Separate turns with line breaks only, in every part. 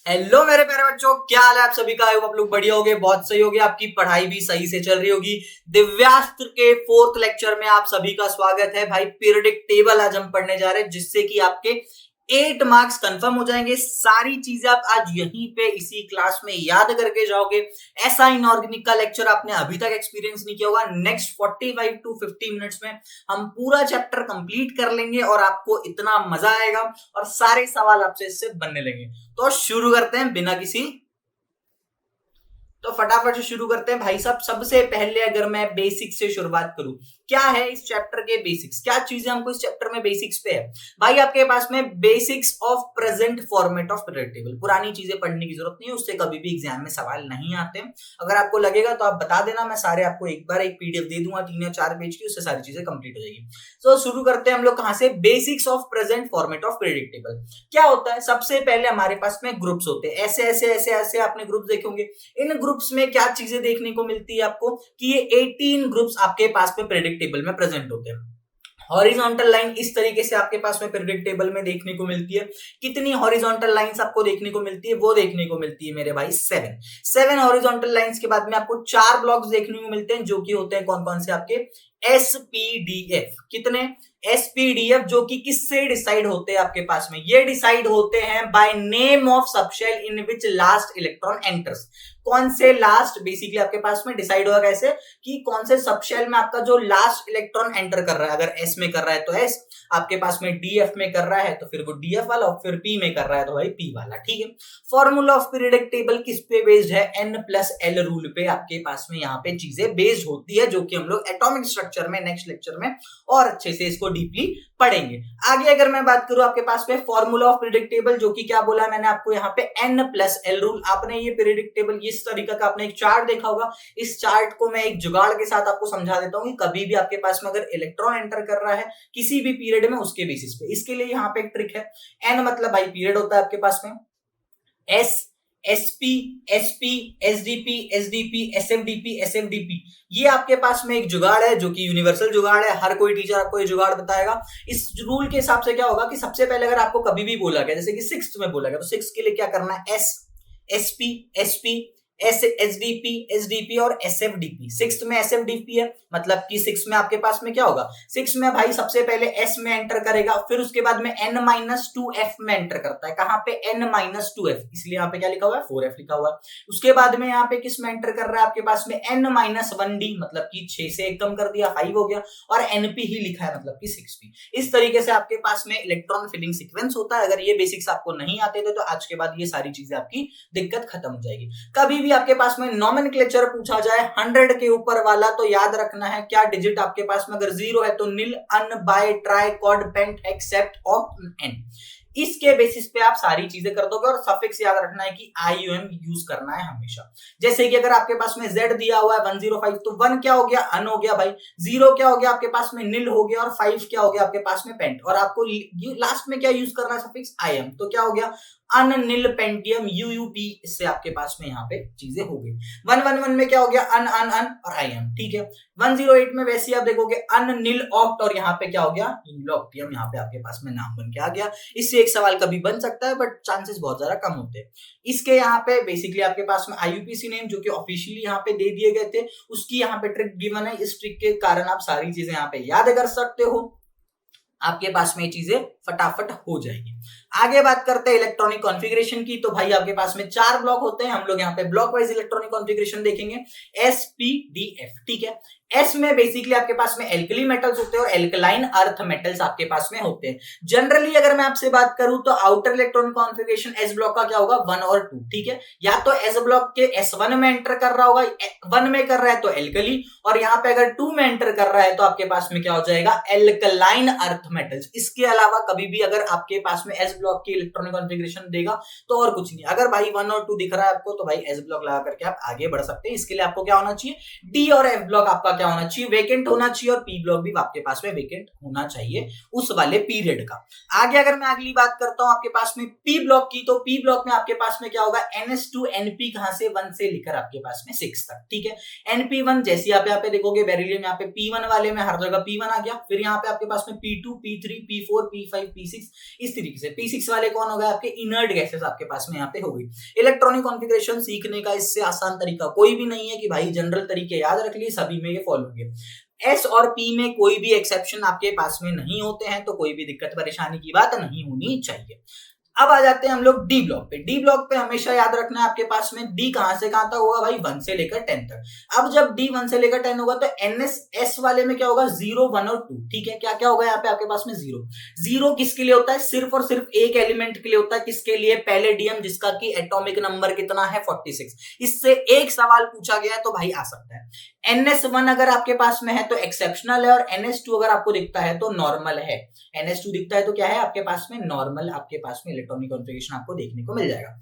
Hello मेरे प्यारे बच्चों, क्या हाल है आप सभी का। आप लोग बढ़िया होगे, बहुत सही होगे, आपकी पढ़ाई भी सही से चल रही होगी। दिव्यास्त्र के 4th लेक्चर में आप सभी का स्वागत है भाई। पीरियडिक टेबल आज हम पढ़ने जा रहे हैं, जिससे कि आपके 8 मार्क्स कंफर्म हो जाएंगे। सारी चीजें आप आज यहीं पे इसी क्लास में याद करके जाओगे। ऐसा इनऑर्गेनिक का लेक्चर आपने अभी तक एक्सपीरियंस नहीं किया होगा। नेक्स्ट 45 टू 50 मिनट्स में हम पूरा चैप्टर कंप्लीट कर लेंगे और आपको इतना मजा आएगा और सारे सवाल आपसे इससे बनने लगेंगे। तो शुरू करते हैं बिना किसी, तो फटाफट से शुरू करते हैं भाई साहब। सबसे पहले अगर मैं बेसिक्स से शुरुआत करूं, क्या है इस चैप्टर के बेसिक्स, क्या चीजें हमको इस चैप्टर में बेसिक्स पे है भाई। आपके पास में basics of present format of period table, पुरानी चीजें पढ़ने की जरूरत नहीं है, उससे कभी भी एग्जाम में सवाल नहीं आते। अगर आपको लगेगा तो आप बता देना, मैं सारे आपको एक बार एक पीडीएफ दे दूंगा 3 या 4 पेज की, उससे सारी चीजें कंप्लीट हो जाएगी। तो शुरू करते हैं हम लोग कहां से, basics of present format of period table. क्या होता है, सबसे पहले हमारे पास में ग्रुप्स होते हैं, ऐसे ऐसे ऐसे ऐसे आपने ग्रुप देखे होंगे। इन ग्रुप्स में क्या चीजें देखने को मिलती है आपको कि ये 18 ग्रुप्स आपके पास में प्रेडिक्ट टेबल में प्रेजेंट होते हैं। हॉरिजॉन्टल लाइन इस तरीके से आपके पास में प्रेडिक्ट टेबल में देखने को मिलती है। कितनी हॉरिजॉन्टल लाइंस आपको देखने को मिलती है, वो देखने को मिलती है मेरे भाई 7 हॉरिजॉन्टल लाइंस के बाद में आपको 4 ब्लॉक्स देखने को मिलते हैं, जो कि होते हैं कौन कौन से आपके एसपीडीएफ। कितने एसपीडीएफ, जो कि किससे डिसाइड होते हैं आपके पास में, ये डिसाइड होते हैं by name of subshell in which last electron enters. कौन से लास्ट बेसिकली आपके पास में डिसाइड होगा कैसे कि कौन से सबशेल में आपका जो लास्ट इलेक्ट्रॉन एंटर कर रहा है। अगर एस में कर रहा है तो एस, आपके पास में डीएफ में कर रहा है तो फिर वो डीएफ वाला, और फिर पी में कर रहा है तो भाई पी वाला। ठीक है, फॉर्मूला ऑफ पीरियडिक टेबल किस पे बेस्ड है, एन प्लस एल रूल पे आपके पास में यहाँ पे चीजें बेस्ड होती है, जो कि हम लोग एटॉमिक स्ट्रक्चर में नेक्स्ट लेक्चर में और अच्छे से इसको डीपली पढ़ेंगे। आगे अगर मैं बात करूं आपके पास में फॉर्मूला ऑफ पीरियडिक टेबल, जो कि क्या बोला मैंने आपको यहाँ पे एन प्लस एल रूल। आपने ये पीरियडिक टेबल इस तरीके का आपने एक चार्ट देखा होगा। इस चार्ट को मैं एक जुगाड़ के साथ आपको समझा देता हूं कि कभी भी आपके पास में अगर इलेक्ट्रॉन एंटर कर रहा है किसी भी पीरियड में, उसके बेसिस पे, इसके लिए यहाँ पे एक ट्रिक है। एन मतलब भाई पीरियड होता है आपके पास में, s s p s p s d p s d p s f d p s f d p, ये आपके पास में एक जुगाड़ है जो कि यूनिवर्सल जुगाड़ है। हर कोई टीचर आपको ये जुगाड़ बताएगा। इस रूल के हिसाब से क्या होगा कि सबसे पहले अगर आपको कभी भी बोला गया, जैसे कि 6th में बोला गया, तो 6 के लिए क्या करना है, S s p s p s d p SDP और एसएफडीपी। 6th में एसएफडीपी है, मतलब कि 6 में आपके पास में क्या होगा, 6 में भाई सबसे पहले एस में एंटर करेगा, फिर उसके बाद में n-2f में एंटर करता है। कहां पे, n-2f, इसलिए यहाँ पे क्या लिखा हुआ है, 4f लिखा हुआ है। उसके बाद में यहाँ पे किस में एंटर कर रहा है आपके पास में, n-1d, मतलब कि 6 से एक कम कर दिया, 5 हो गया, और np ही लिखा है, मतलब कि 6p। इस तरीके से आपके पास में इलेक्ट्रॉन फिलिंग सीक्वेंस होता है। अगर ये बेसिक्स आपको नहीं आते थे तो आज के बाद ये सारी चीजें आपकी दिक्कत खत्म हो जाएगी। कभी भी आपके पास में नॉमेनक्लेचर पूछा जाए 100 के ऊपर वाला, तो याद रखना है क्या डिजिट आपके पास में, अगर 0 है तो nil, un, bi, tri, quad, pent, hex, oct, enn. इसके बेसिस पे आप सारी चीजें कर दोगे। और सफिक्स याद रखना है कि IUM यूज करना है हमेशा। जैसे कि अगर आपके पास में Z दिया हुआ है 105, तो 1 क्या हो गया, अन हो गया भाई, 0 क्या हो गया आपके पास में, नील हो गया, और 5 क्या हो गया आपके पास में, पेंट। और आपको लास्ट में क्या यूज करना है, सफिक्स IM, तो क्या हो गया, अन, नील, पेंटियम, UUP। इससे आपके पास में यहाँ पे चीजें हो गई। 111 में क्या हो गया, अन अन अन और IM। ठीक है, 108 में वैसे ही आप देखोगे, अन, नील, ऑक्ट, और यहाँ पे क्या हो गया, इंडोक्टियम, यहाँ पे आपके पास में नाम बन के आ गया। इससे एक सवाल कभी बन सकता है, बट चांसेस बहुत ज्यादा कम होते हैं। इसके यहाँ पे बेसिकली आपके पास में IUPAC नेम, जो कि ऑफिशियली यहाँ पे दे दिए गए थे, उसकी यहाँ पे ट्रिक गिवन है। इस ट्रिक के कारण आप सारी चीजें यहाँ पे याद कर सकते हो, आपके पास में चीजें फटाफट हो जाएगी। आगे बात करते हैं इलेक्ट्रॉनिक कॉन्फ़िगरेशन की। तो भाई आपके पास में 4 ब्लॉक होते हैं, हम लोग यहाँ पे ब्लॉक वाइज इलेक्ट्रॉनिक कॉन्फ़िगरेशन देखेंगे, SPDF। ठीक है, एस में बेसिकली आपके पास में एल्कली मेटल्स होते हैं और एल्कलाइन अर्थ मेटल्स आपके पास में होते हैं। जनरली अगर मैं आपसे बात करूं तो outer electronic configuration S block का क्या होगा, 1 और 2। ठीक है, या तो एस ब्लॉक के S1 में एंटर कर रहा होगा, 1 में कर रहा है तो एल्कली, और यहाँ पे अगर 2 में एंटर कर रहा है तो आपके पास में क्या हो जाएगा, एल्कलाइन अर्थ मेटल्स। इसके अलावा कभी भी अगर आपके पास में एस ब्लॉक की इलेक्ट्रॉनिक कॉन्फ़िगरेशन देगा तो और कुछ नहीं। अगर भाई 1 और 2 दिख रहा है आपको तो भाई एस ब्लॉक लगा करके आप आगे बढ़ सकते हैं। इसके लिए आपको क्या होना चाहिए, डी और एफ ब्लॉक आपका क्या होना चाहिए, वेकेंट होना चाहिए, और पी ब्लॉक भी आपके पास में वेकेंट होना चाहिए उस वाले पीरियड का। आगे अगर मैं अगली बात करता हूं आपके पास में पी ब्लॉक की, तो पी ब्लॉक में आपके पास में क्या होगा, NS2NP, कहां से, 1 से लेकर आपके पास में 6 तक। ठीक है, NP1 जैसे आप यहाँ पे देखोगे बेरिलियम, यहाँ पे P1 वाले में हर जगह P1 आ गया, फिर यहाँ पे आपके पास में P2 P3 P4 P5 P6, इस तरीके चीज है। P6 वाले कौन हो गए आपके इनर्ट गैसेस आपके पास में यहाँ पे हो गई। इलेक्ट्रॉनिक कॉन्फ़िगरेशन सीखने का इससे आसान तरीका कोई भी नहीं है कि भाई जनरल तरीके याद रख लिए सभी में ये फॉलो किए। एस और पी में कोई भी एक्सेप्शन आपके पास में नहीं होते हैं, तो कोई भी दिक्कत परेशानी की बात नहीं होनी चाहिए। अब आ जाते हैं हम लोग डी ब्लॉक पे। डी ब्लॉक पे हमेशा याद रखना है आपके पास में डी कहां से कहां तक होगा भाई 1 से लेकर 10 तक। अब जब डी 1 से लेकर 10 होगा तो एनएस एस वाले में क्या होगा 0 1 और 2। ठीक है, क्या क्या होगा यहाँ पे आपके पास में 0। 0 किसके लिए होता है सिर्फ और सिर्फ एक एलिमेंट के लिए होता है, किसके लिए पैलेडियम, जिसका कि एटॉमिक नंबर कितना है 46। इससे एक सवाल पूछा गया है तो भाई आ सकता है। NS1 अगर आपके पास में है तो एक्सेप्शनल है, और NS2 अगर आपको दिखता है तो नॉर्मल है। NS2 दिखता है तो क्या है आपके पास में नॉर्मल, आपके पास में इलेक्ट्रॉनिक कॉन्फ़िगरेशन आपको देखने को मिल जाएगा।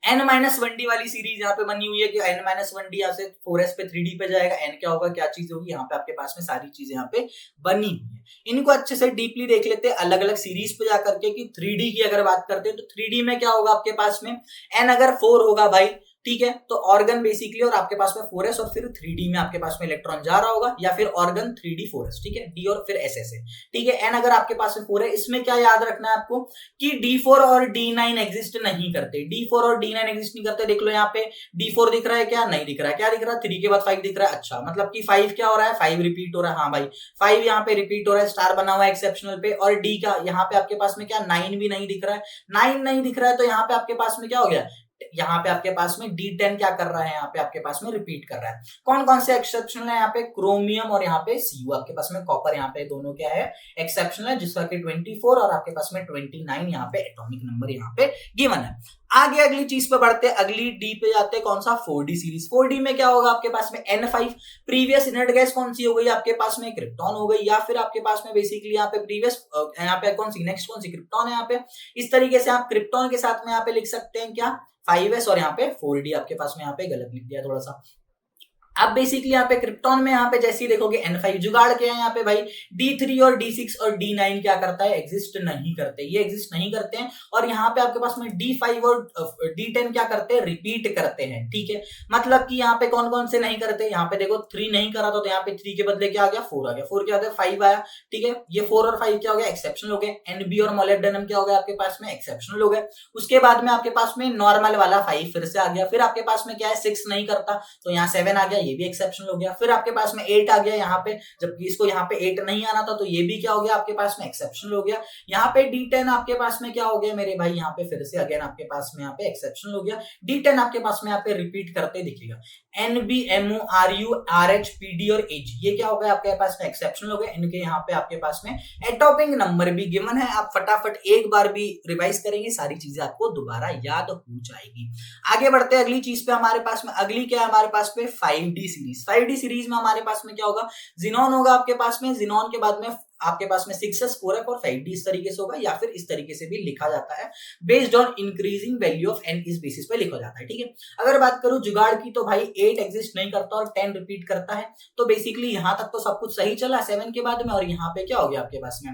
N-1D वाली सीरीज यहाँ पे बनी हुई है कि N-1D यहाँ से 4s पे 3D पे जाएगा। N क्या होगा, क्या चीज होगी, यहाँ पे आपके पास में सारी चीजें यहाँ पे बनी हुई है। इनको अच्छे से डीपली देख लेते हैं अलग अलग सीरीज पे जाकर के कि 3D की अगर बात करते हैं तो 3D में क्या होगा आपके पास में N अगर 4 होगा भाई, ठीक है, तो ऑर्गन बेसिकली, और आपके पास में 4s और फिर 3D में आपके पास में इलेक्ट्रॉन जा रहा होगा, या फिर ऑर्गन 3D 4s, ठीक है, D और फिर SS है, ठीक है। N अगर आपके पास में 4 है, इसमें क्या याद रखना है आपको कि D4 और D9 एग्जिस्ट नहीं करते। D4 और D9 एग्जिस्ट नहीं करते। देख लो यहाँ पे D4 दिख रहा है क्या, नहीं दिख रहा है। क्या दिख रहा है 3 के बाद 5 दिख रहा है। अच्छा, मतलब कि 5 क्या हो रहा है, 5 रिपीट हो रहा है। हाँ भाई 5 यहाँ पे रिपीट हो रहा है, स्टार बना हुआ है एक्सेप्शनल पे। और D का यहाँ पे आपके पास में क्या 9 भी नहीं दिख रहा है। 9 नहीं दिख रहा है तो यहाँ पे आपके पास में क्या हो गया, यहाँ पे आपके पास में D10 क्या कर रहा है, यहाँ पे आपके पास में रिपीट कर रहा है। कौन कौन से एक्सेप्शनल है यहाँ पे, क्रोमियम और यहाँ पे Cu, आपके पास में कॉपर, यहाँ पे दोनों क्या है एक्सेप्शनल है, जिसका कि 24 और आपके पास में 29 यहाँ पे एटॉमिक नंबर यहाँ पे गिवन है। आगे अगली चीज पे बढ़ते हैं, अगली डी पे जाते हैं, कौन सा 4D सीरीज। 4D में क्या होगा आपके पास में N5। प्रीवियस इनर्ट गैस कौन सी हो गई आपके पास में, क्रिप्टॉन हो गई, या फिर आपके पास में बेसिकली यहाँ पे प्रीवियस यहाँ पे कौन सी नेक्स्ट कौन सी क्रिप्टॉन है यहाँ पे। इस तरीके से आप क्रिप्टॉन के साथ में यहाँ पे लिख सकते हैं क्या 5s, और यहाँ पे 4D आपके पास में यहाँ पे गलत लिख दिया थोड़ा सा। अब बेसिकली यहाँ पे क्रिप्टॉन में यहाँ पे जैसे ही देखोगे N5 जुगाड़ के यहाँ पे भाई D3 और D6 और D9 क्या करता है, एग्जिस्ट नहीं करते, ये एग्जिस्ट नहीं करते हैं। और यहाँ पे आपके पास में D5 और D10 क्या करते हैं, रिपीट करते हैं, ठीक है। मतलब कि यहाँ पे कौन कौन से नहीं करते, यहाँ पे देखो 3 नहीं करा तो यहाँ पे 3 के बदले क्या आ गया 4 आ गया, 4 क्या आ गया 5 आया, ठीक है। ये 4 और 5 क्या हो गया एक्सेप्शनल हो गए। NB और मोलिब्डेनम क्या हो गया आपके पास में एक्सेप्शनल हो गए। उसके बाद में आपके पास में नॉर्मल वाला 5 फिर से आ गया। फिर आपके पास में क्या है 6 नहीं करता तो यहाँ 7 आ गया, ये भी एक्सेप्शनल हो गया। फिर आपके पास में 8 आ गया यहाँ पे, जबकि इसको यहाँ पे 8 नहीं आना था तो ये भी क्या हो गया आपके पास में एक्सेप्शनल हो गया। यहाँ पे D10 आपके पास में क्या हो गया मेरे भाई, यहाँ पे फिर से अगेन आपके पास में यहाँ पे एक्सेप्शनल हो गया। D10 आपके पास में यहाँ पे रिपीट करते दिखेगा। NB MO RU RH PD और Ag ये क्या हो गया आपके पास में एक्सेप्शनल हो गया। इनके यहाँ पे आपके पास में एटॉमिक नंबर भी गिवन है। आप फटाफट एक बार भी रिवाइज करेंगे, सारी चीजें आपको दोबारा याद हो जाएगी। आगे बढ़ते हैं अगली चीज पे, हमारे पास में अगली क्या है हमारे पास पे 5D सीरीज। 5D सीरीज में हमारे पास में क्या होगा, जिनॉन होगा आपके पास में, जिनॉन के बाद में आपके पास में 6s 4f और 5D इस तरीके से होगा, या फिर इस तरीके से भी लिखा जाता है based on increasing value of n इस बेसिस पे लिखा जाता है, ठीक है। अगर बात करूं जुगाड़ की तो भाई 8 एग्जिस्ट नहीं करता और 10 रिपीट करता है। तो बेसिकली यहां तक तो सब कुछ सही चला 7 के बाद में, और यहाँ पे क्या हो गया आपके पास में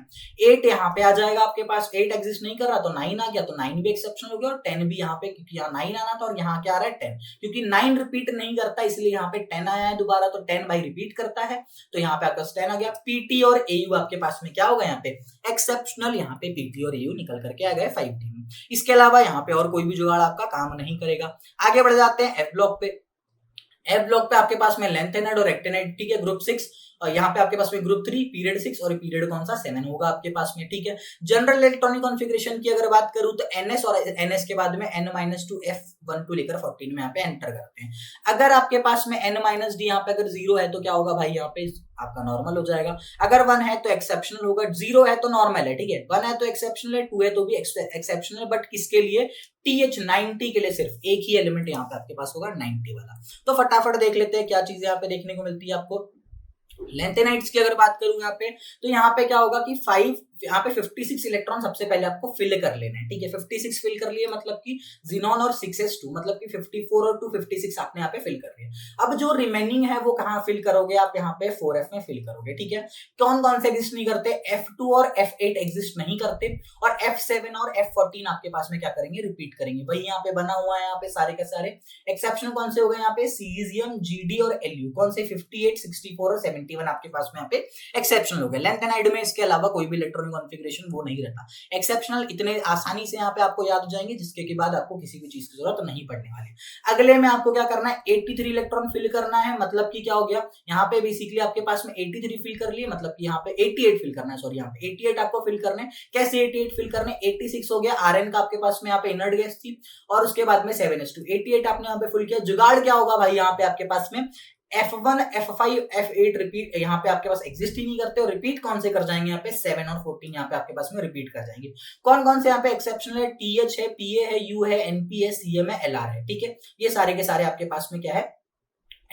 8 यहाँ पे आ जाएगा आपके पास। 8 एग्जिस्ट नहीं कर रहा तो 9 आ गया, तो 9 भी एक्सेप्शनल हो गया, और 10 भी यहाँ पे, क्योंकि यहाँ 9 आना था और यहाँ क्या आ रहा है 10, क्योंकि 9 रिपीट नहीं करता इसलिए यहाँ पे 10 आया है दोबारा, तो 10 भाई रिपीट करता है तो यहाँ पे आपका 10 आ गया। PT और AU आपके पास में क्या होगा यहाँ पे एक्सेप्शनल, यहाँ पे PT और AU निकल करके आ गए 5D में। इसके अलावा यहाँ पे और कोई भी जुगाड़ आपका काम नहीं करेगा। आगे बढ़ जाते हैं F ब्लॉक पे। F ब्लॉक पे आपके पास में लेंथेनाइड और एक्टिनाइड, ठीक है, ग्रुप 6। और यहाँ पे आपके पास में ग्रुप 3 पीरियड 6 और पीरियड कौन सा 7 होगा आपके पास में, ठीक है। जनरल इलेक्ट्रॉनिक कॉन्फ़िगरेशन की अगर बात करूं तो NS और NS के बाद में N-2 F12 लेकर 14 में यहाँ पे एंटर करते हैं। अगर आपके पास में N-D यहाँ पे अगर 0 है तो क्या होगा भाई, यहाँ पे आपका नॉर्मल हो जाएगा। अगर 1 है तो एक्सेप्शनल होगा, 0 है तो नॉर्मल है, ठीक है। 1 है तो एक्सेप्शनल है, 2 है तो भी एक्सेप्शनल है, बट किसके लिए TH90 के लिए सिर्फ एक ही एलिमेंट यहाँ पे आपके पास होगा 90 वाला। तो फटाफट देख लेते हैं क्या चीजें यहाँ पे देखने को मिलती है आपको। लेंथेनाइड्स की अगर बात करूं यहाँ पे तो यहाँ पे क्या होगा कि 5 यहाँ पे 56 इलेक्ट्रॉन सबसे पहले आपको फिल कर लेना है, ठीक है। 56 फिल कर लिए मतलब कि जिनॉन और 6s2 मतलब कि 54 और 2 56 आपने यहाँ पे फिल कर लिया। अब जो रिमेनिंग है वो कहाँ फिल करोगे आप, यहाँ पे 4f में फिल करोगे, ठीक है। कौन कौन से एग्जिस्ट नहीं करते, F2 और F8 एग्जिस्ट नहीं करते, और F7 और F14 आपके पास में क्या करेंगे रिपीट करेंगे। भाई यहाँ पे बना हुआ है यहाँ पे सारे के सारे एक्सेप्शन कौन से हो गए यहाँ पे सीजियम, GD और LU, कौन से 58 64 और 71 आपके पास में यहाँ पे एक्सेप्शन हो गए। लेंथेनाइड में इसके अलावा कोई भी इलेक्ट्रॉन इलेक्ट्रॉनिक कॉन्फ़िगरेशन वो नहीं रहता। एक्सेप्शनल इतने आसानी से यहाँ पे आपको याद हो जाएंगे जिसके के बाद आपको किसी भी चीज की जरूरत नहीं पड़ने वाली। अगले में आपको क्या करना है, 83 इलेक्ट्रॉन फिल करना है। मतलब कि क्या हो गया, यहाँ पे बेसिकली आपके पास में 83 फिल कर लिए, मतलब कि यहाँ पे 88 फिल करना है, सॉरी यहाँ पे 88 आपको फिल करने। कैसे 88 फिल करने, 86 हो गया आरएन का आपके पास में यहाँ पे इनर्ट गैस थी, और उसके बाद में 7s2 88 आपने यहाँ पे फिल किया। जुगाड़ क्या होगा भाई, यहाँ पे आपके पास में F1 F5 F8 रिपीट यहाँ पे आपके पास एग्जिस्ट ही नहीं करते, और रिपीट कौन से कर जाएंगे यहाँ पे 7 और 14 यहाँ पे आपके पास में रिपीट कर जाएंगे। कौन कौन से यहाँ पे एक्सेप्शनल है, TH है, PA है, U है, NP है, CM है, LR है, ठीक है। ये सारे के सारे आपके पास में क्या है,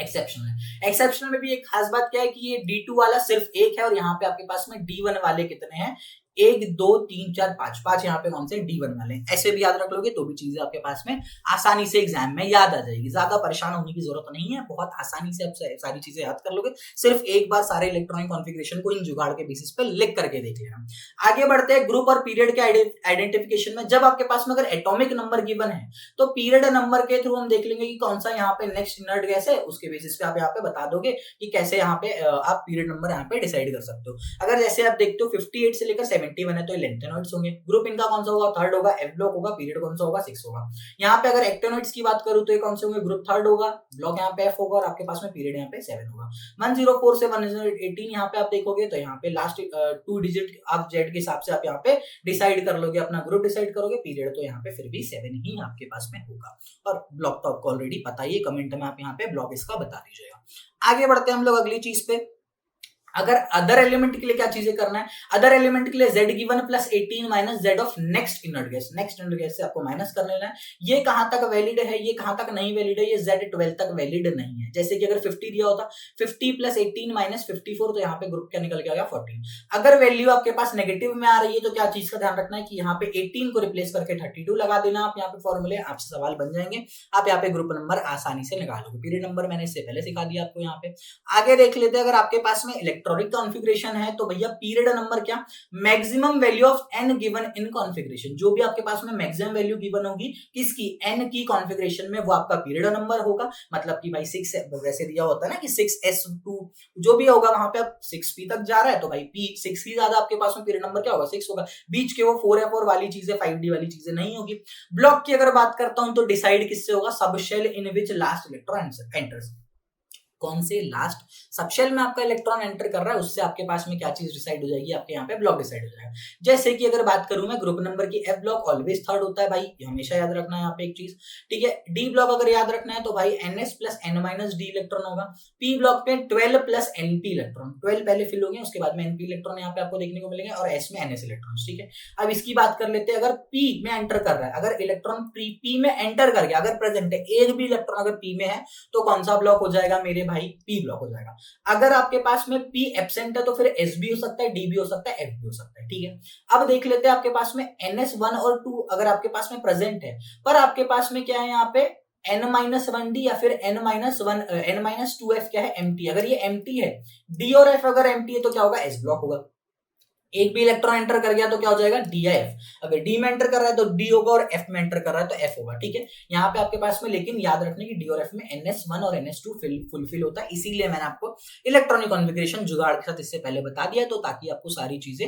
एक्सेप्शनल है। एक्सेप्शनल में भी एक खास बात क्या है कि ये D2 वाला सिर्फ एक है, और यहाँ पे आपके पास में D1 वाले कितने हैं, 1 2 3 4 5 यहाँ पे कौन से D1 वाले। ऐसे भी याद रख लोगे तो भी चीजें आपके पास में आसानी से एग्जाम में याद आ जाएगी, ज्यादा परेशान होने की जरूरत नहीं है, बहुत आसानी से आप सारी चीजें याद कर लोगे। सिर्फ एक बार सारे इलेक्ट्रॉनिक कॉन्फ़िगरेशन को इन जुगाड़ के बेसिस पे लिख करके देख लेना। आगे बढ़ते हैं ग्रुप और पीरियड के आइडेंटिफिकेशन में। जब आपके पास में अगर एटॉमिक नंबर गिवन है तो पीरियड नंबर के थ्रू हम देख लेंगे कि कौन सा यहाँ पे नेक्स्ट इनर्ट गैस है, उसके बेसिस पे आप यहाँ पे बता दोगे कि कैसे यहाँ पे आप पीरियड नंबर यहाँ पे डिसाइड कर सकते हो। अगर जैसे आप देखते हो 58 से लेकर 71 है तो लेंथेनॉइड्स होंगे। ग्रुप इनका कौन सा होगा, थर्ड होगा, एफ ब्लॉक होगा, पीरियड कौन सा होगा, 6 होगा। यहाँ पे अगर एक्टेनॉइड्स की बात करूं तो ये कौन से होंगे, ग्रुप थर्ड होगा, ब्लॉक यहाँ पे एफ होगा, और आपके पास में पीरियड यहाँ पे 7 होगा। 104 से 118 यहाँ पे आप देखोगे तो यहाँ पे लास्ट 2 डिजिट आप जेड के हिसाब से आप यहाँ पे डिसाइड कर लोगे, अपना ग्रुप डिसाइड करोगे। पीरियड तो यहाँ पे फिर भी 7 ही आपके पास में होगा, और ब्लॉक तो आपको ऑलरेडी पता ही है, कमेंट में आप यहाँ पे ब्लॉक इसका बता दीजिएगा। आगे बढ़ते हैं हम लोग अगली चीज पे। अगर अदर एलिमेंट के लिए क्या चीजें करना है, अदर एलिमेंट के लिए z given plus 18 minus z of next inert gas, next inert gas से आपको माइनस कर लेना है। ये कहां तक वैलिड है, ये कहां तक नहीं वैलिड है, ये z12 तक वैलिड नहीं है। जैसे कि अगर 50 दिया होता, 50 प्लस 18 माइनस 54, तो यहाँ पे ग्रुप क्या निकल के आ गया 14। अगर वैल्यू आपके पास नेगेटिव में आ रही है तो क्या चीज का ध्यान रखना है कि यहाँ पे 18 को रिप्लेस करके 32 लगा देना आप यहाँ पे फॉर्मूले, आपसे सवाल बन जाएंगे, आप यहाँ पे ग्रुप नंबर आसानी से निकालोगे। पीरियड नंबर मैंने इससे पहले सिखा दिया आपको। यहाँ पे आगे देख लेते हैं, अगर आपके पास में इलेक्ट्रॉनिक कॉन्फ़िगरेशन है तो भैया पीरियड नंबर क्या, maximum value of n given in configuration. जो भी आपके पास में मैक्सिमम वैल्यू गिवन होगी किसकी, n की कॉन्फ़िगरेशन में, वो आपका पीरियड नंबर होगा। मतलब कि भाई 6 वैसे दिया होता है ना कि 6s2 जो भी होगा, वहां पे अब 6p तक जा रहा है तो भाई p 6 की ज्यादा आपके पास में पीरियड नंबर क्या होगा, 6 होगा। बीच के वो 4f4 वाली चीजें 5d वाली चीजें नहीं होगी। ब्लॉक की अगर बात करता हूं तो डिसाइड किससे होगा, सब शेल इन विच लास्ट इलेक्ट्रॉन एंटर्स। कौन से लास्ट सबशेल में आपका इलेक्ट्रॉन एंटर कर रहा है, उससे आपके पास में क्या चीज डिसाइड हो जाएगी, आपके यहाँ पे ब्लॉक डिसाइड हो जाएगा। जैसे कि अगर बात करूं मैं ग्रुप नंबर की, एफ ब्लॉक ऑलवेज थर्ड होता है भाई, ये हमेशा याद रखना है यहाँ पे एक चीज, ठीक है। डी ब्लॉक अगर याद रखना है तो भाई ns plus n minus D electron होगा। पी ब्लॉक पे 12 प्लस np इलेक्ट्रॉन, 12 पहले फिल होंगे, उसके बाद में np इलेक्ट्रॉन यहाँ पे आपको देखने को मिलेंगे, और s में ns इलेक्ट्रॉन, ठीक है। अब इसकी बात कर लेते हैं, अगर p में एंटर कर रहा है, अगर इलेक्ट्रॉन p में एंटर कर गया, अगर प्रेजेंट है, एक भी इलेक्ट्रॉन अगर p में है तो कौन सा ब्लॉक हो जाएगा मेरे भाई, p ब्लॉक हो जाएगा। अगर आपके पास में P एब्सेंट है तो फिर S भी हो सकता है, D भी हो सकता है, F भी हो सकता है, ठीक है। अब देख लेते हैं आपके पास में NS1 और 2 अगर आपके पास में प्रेजेंट है, पर आपके पास में क्या है यहाँ पे n-1d या फिर n-2f क्या है, empty। अगर ये empty है, D और F अगर empty है तो क्या होगा, S ब्लॉक होगा। एक भी इलेक्ट्रॉन एंटर कर गया तो क्या हो जाएगा, डी या एफ। अगर डी में एंटर कर रहा है तो डी होगा, और एफ में एंटर कर रहा है तो एफ होगा, ठीक है। यहाँ पे आपके पास में लेकिन याद रखने की डी और एफ में NS1 और NS2 फुलफिल होता है, इसीलिए मैंने आपको इलेक्ट्रॉनिक कॉन्फ़िगरेशन जुगाड़ के साथ इससे पहले बता दिया, तो ताकि आपको सारी चीजें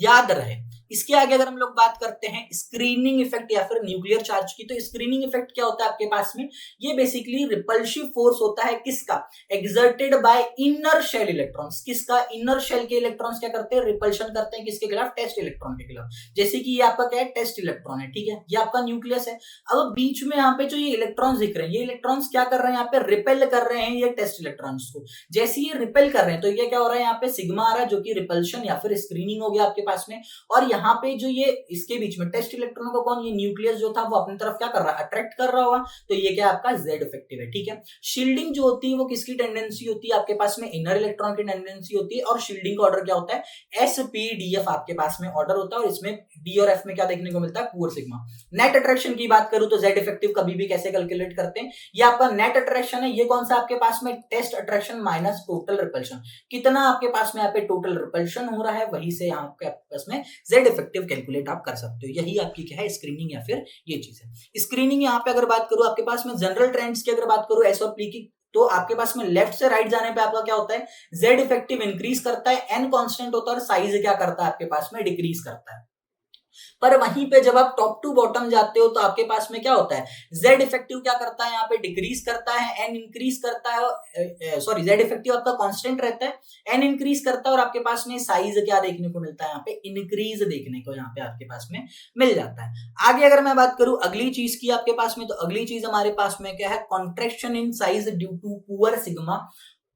याद रहे। इसके आगे अगर हम लोग बात करते हैं स्क्रीनिंग इफेक्ट या फिर न्यूक्लियर चार्ज की, तो स्क्रीनिंग इफेक्ट क्या होता है आपके पास में, ये बेसिकली रिपल्सिव फोर्स होता है किसका, exerted by inner shell electrons. किसका, इनर शेल के इलेक्ट्रॉन्स क्या करते हैं, रिपल्शन करते हैं किसके खिलाफ, टेस्ट इलेक्ट्रॉन के खिलाफ। जैसे कि ये आपका क्या है, टेस्ट इलेक्ट्रॉन है, ठीक है, ये आपका न्यूक्लियस है। अब बीच में यहाँ पे जो ये इलेक्ट्रॉन्स दिख रहे हैं, ये इलेक्ट्रॉन्स क्या कर रहे हैं, यहाँ पे रिपेल कर रहे हैं ये टेस्ट इलेक्ट्रॉन्स को। जैसे ये रिपेल कर रहे हैं तो ये क्या हो रहा है, यहाँ पे सिग्मा आ रहा है जो कि रिपल्शन या फिर स्क्रीनिंग हो गया आपके पास में। और यहाँ पे जो ये इसके बीच में टेस्ट इलेक्ट्रॉन को कौन, ये न्यूक्लियस जो था वो अपनी तरफ क्या कर रहा है, अट्रैक्ट कर रहा होगा, तो ये क्या आपका जेड इफेक्टिव है, ठीक है। शील्डिंग जो होती है वो किसकी टेंडेंसी होती है, आपके पास में इनर इलेक्ट्रॉन की टेंडेंसी होती है, और शील्डिंग का ऑर्डर क्या होता है, SPDF आपके पास में ऑर्डर होता है, और इसमें डी और एफ में क्या देखने को मिलता है, पुअर सिग्मा। नेट अट्रैक्शन की बात करूं तो जेड इफेक्टिव कभी भी कैसे कैलकुलेट करते हैं, ये आपका नेट अट्रैक्शन है, ये कौन सा आपके पास में, test attraction minus total repulsion. कितना आपके पास में यहाँ पे टोटल रिपल्शन हो रहा है, वही से यहाँ आपके पास में जेड इफेक्टिव कैलकुलेट आप कर सकते हो। यही आपकी क्या है, स्क्रीनिंग या फिर ये चीज है। स्क्रीनिंग यहाँ पे अगर बात करूं आपके पास में जनरल ट्रेंड्स की अगर बात करूं, एस और पी की तो आपके पास में लेफ्ट से राइट जाने पे आपका क्या होता है, जेड इफेक्टिव इंक्रीज करता है, एन कांस्टेंट होता है और साइज क्या करता है आपके पास में, डिक्रीज करता है। पर वहीं पे जब आप टॉप टू बॉटम जाते हो तो आपके पास में क्या होता है, जेड इफेक्टिव क्या करता है, यहाँ पे डिक्रीज करता है, एन इंक्रीज करता है, सॉरी जेड इफेक्टिव आपका कांस्टेंट रहता है, एन इंक्रीज करता है और आपके पास में साइज क्या देखने को मिलता है, यहाँ पे इंक्रीज देखने को यहाँ पे आपके पास में मिल जाता है। आगे अगर मैं बात करूं अगली चीज की आपके पास में, तो अगली चीज हमारे पास में क्या है, contraction in size due to poor sigma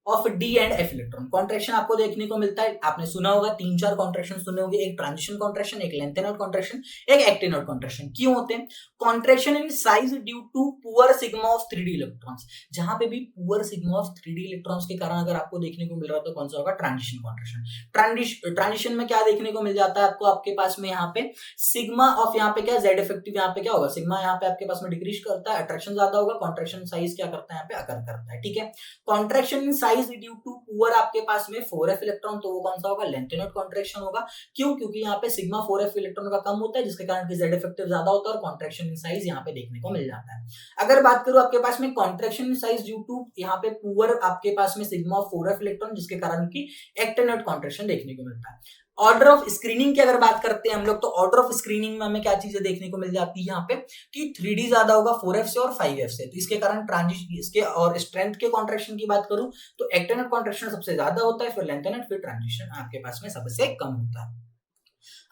of d and f electron. Contraction आपको देखने को मिलता है, आपने सुना होगा 3-4 कॉन्ट्रैक्शन सुने होंगे, एक ट्रांजिशन कॉन्ट्रैक्शन, एक लेंथेनर कॉन्ट्रैक्शन, एक एक्टिनर कॉन्ट्रैक्शन। क्यों होते हैं, contraction in size due to poor sigma of 3D electrons. जहां पे भी poor sigma of 3D electrons के कारण अगर आपको देखने को मिल रहा है तो कौन सा होगा, ट्रांजिशन कॉन्ट्रैक्शन। ट्रांजिशन में क्या देखने को मिल जाता है आपको, आपके पास में यहाँ पे सिग्मा ऑफ यहाँ पे क्या जेड इफेक्टिव, यहाँ पे क्या होगा, सिग्मा यहाँ पे आपके पास में डिक्रीज करता है, अट्रैक्शन ज्यादा होगा, कॉन्ट्रैक्शन साइज क्या करता है यहाँ पे अकर करता है, ठीक है। Contraction in size due to poor आपके पास में 4f इलेक्ट्रॉन, तो वो कौन सा होगा, लेंथेनर कॉन्ट्रैक्शन होगा। क्यों, क्योंकि यहाँ पे सिग्मा 4f इलेक्ट्रॉन का कम होता है, जिसके कारण जेड इफेक्टिव ज्यादा होता है और कॉन्ट्रैक्शन इन साइज यहाँ पे देखने को मिल जाता है। अगर बात करूं आपके पास में contraction in size due to यहाँ पे पुअर आपके पास में सिग्मा 4f इलेक्ट्रॉन, जिसके कारण की एक्टिनेट कॉन्ट्रैक्शन देखने को मिलता है। ऑर्डर ऑफ स्क्रीनिंग की अगर बात करते हैं हम लोग, तो ऑर्डर ऑफ स्क्रीनिंग में हमें क्या चीजें देखने को मिल जाती है यहाँ पे, कि 3D ज्यादा होगा 4f से और 5f से, तो इसके कारण ट्रांजिशन, इसके और स्ट्रेंथ के कॉन्ट्रैक्शन की बात करूं तो एक्टिनेट कॉन्ट्रैक्शन सबसे ज्यादा होता है, फिर लेंथेनेट, फिर ट्रांजिशन आपके पास में सबसे कम होता है।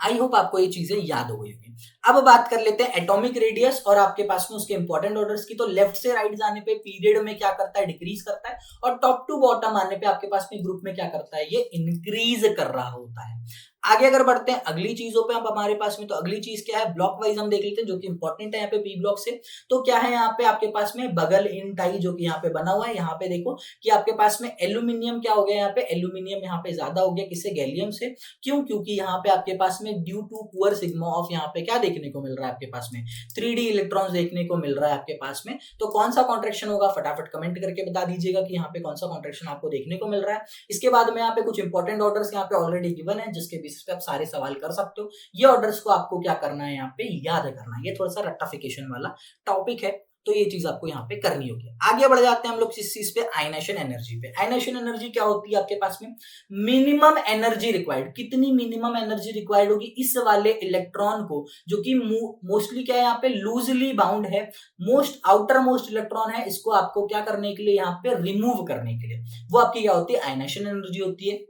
आई होप आपको ये चीजें याद हो गई होगी। अब बात कर लेते हैं एटॉमिक रेडियस और आपके पास में उसके इंपॉर्टेंट ऑर्डर्स की। तो लेफ्ट से राइट जाने पे पीरियड में क्या करता है, डिक्रीज करता है, और टॉप टू बॉटम आने पे आपके पास में ग्रुप में क्या करता है, ये इंक्रीज कर रहा होता है। आगे अगर बढ़ते हैं अगली चीजों पे, अब हमारे पास में तो अगली चीज क्या है, ब्लॉक वाइज हम देख लेते हैं, जो कि इंपॉर्टेंट है यहाँ पे पी ब्लॉक से। तो क्या है यहाँ पे आपके पास में बगल इन टाई जो कि यहाँ पे बना हुआ है, यहाँ पे देखो कि आपके पास में एल्यूमिनियम क्या हो गया, यहाँ पे एल्यूमिनियम यहाँ पे ज्यादा हो गया, किससे, गैलियम से। क्यों, क्योंकि यहाँ पे आपके पास में due to poor sigma of यहाँ पे क्या देखने को मिल रहा है आपके पास में, 3D इलेक्ट्रॉन्स देखने को मिल रहा है आपके पास में। तो कौन सा कॉन्ट्रैक्शन होगा, फटाफट कमेंट करके बता दीजिएगा कि यहाँ पे कौन सा कॉन्ट्रैक्शन आपको देखने को मिल रहा है। इसके बाद में यहाँ पे कुछ इंपॉर्टेंट ऑर्डर्स यहाँ पे ऑलरेडी गिवन है, जिसके बेसिस पे आप सारे सवाल कर सकते हो। ये ऑर्डर्स को आपको क्या करना है, यहाँ पे याद करना है। ये थोड़ा सा रट्टाफिकेशन वाला टॉपिक है, तो ये चीज आपको यहाँ पे करनी होगी। आगे बढ़ जाते हैं हम लोग इस चीज पे, आयनेशन एनर्जी पे। आयनेशन एनर्जी क्या होती है आपके पास में, मिनिमम एनर्जी रिक्वायर्ड, कितनी मिनिमम एनर्जी रिक्वायर्ड होगी इस वाले इलेक्ट्रॉन को, जो कि मोस्टली क्या है यहाँ पे लूजली बाउंड है, मोस्ट आउटर मोस्ट इलेक्ट्रॉन है, इसको आपको क्या करने के लिए, यहाँ पे रिमूव करने के लिए, वो आपकी क्या होती है, आयनेशन एनर्जी होती है।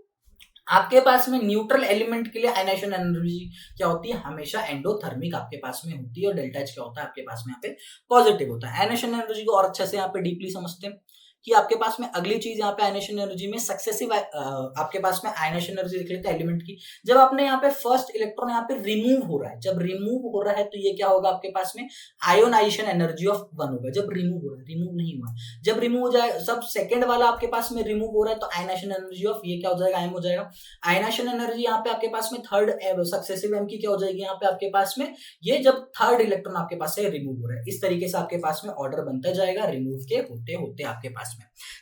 आपके पास में न्यूट्रल एलिमेंट के लिए आयनेशन एनर्जी क्या होती है, हमेशा एंडोथर्मिक आपके पास में होती है, और डेल्टा एच क्या होता है आपके पास में यहाँ पे पॉजिटिव होता है। आयनेशन एनर्जी को और अच्छे से यहाँ पे डीपली समझते हैं कि आपके पास में अगली चीज यहाँ पे आयनेशन एनर्जी में सक्सेसिव आपके पास में आयनेशन एनर्जी देख लेते हैं एलिमेंट की। जब आपने यहाँ पे फर्स्ट इलेक्ट्रॉन यहाँ पे रिमूव हो रहा है, जब रिमूव हो रहा है तो ये क्या होगा आपके पास में, आयोनाइजेशन एनर्जी ऑफ 1 होगा। जब रिमूव हो रहा है, रिमूव नहीं हुआ, जब रिमूव हो जाए, सब सेकंड वाला आपके पास में रिमूव हो रहा है तो आयनेशन एनर्जी ऑफ ये क्या हो जाएगा, एम हो जाएगा। आयनेशन एनर्जी यहाँ पे आपके पास में थर्ड सक्सेसिव एम की क्या हो जाएगी यहाँ पे आपके पास में, ये जब थर्ड इलेक्ट्रॉन आपके पास से रिमूव हो रहा है। इस तरीके से आपके पास में ऑर्डर बनता जाएगा रिमूव के होते होते आपके पास में।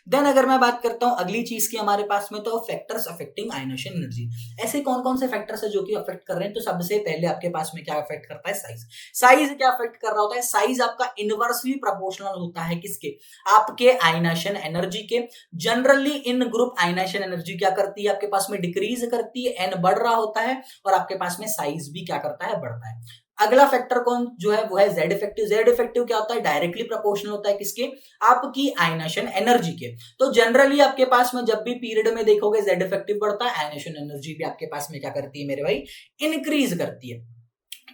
देन अगर मैं बात करता हूं अगली चीज की हमारे पास में, तो फैक्टर्स अफेक्टिंग आयनेशन एनर्जी। ऐसे कौन कौन से फैक्टर्स है जो कि अफेक्ट कर रहे हैं, तो सबसे पहले आपके पास में क्या अफेक्ट करता है, साइज। साइज क्या अफेक्ट कर रहा होता है, साइज आपका इनवर्सली प्रोपोर्शनल होता है किसके, आपके आयनेशन एनर्जी के। Generally in group ionisation energy क्या करती है आपके पास में, डिक्रीज करती है, एन बढ़ रहा होता है, और आपके पास में साइज भी क्या करता है, बढ़ता है। अगला फैक्टर कौन जो है वो है जेड इफेक्टिव। जेड इफेक्टिव क्या होता है, डायरेक्टली प्रोपोर्शनल होता है किसके, आपकी आयनेशन एनर्जी के। तो जनरली आपके पास में जब भी पीरियड में देखोगे जेड इफेक्टिव बढ़ता है, आयनेशन एनर्जी भी आपके पास में क्या करती है मेरे भाई, इंक्रीज करती है।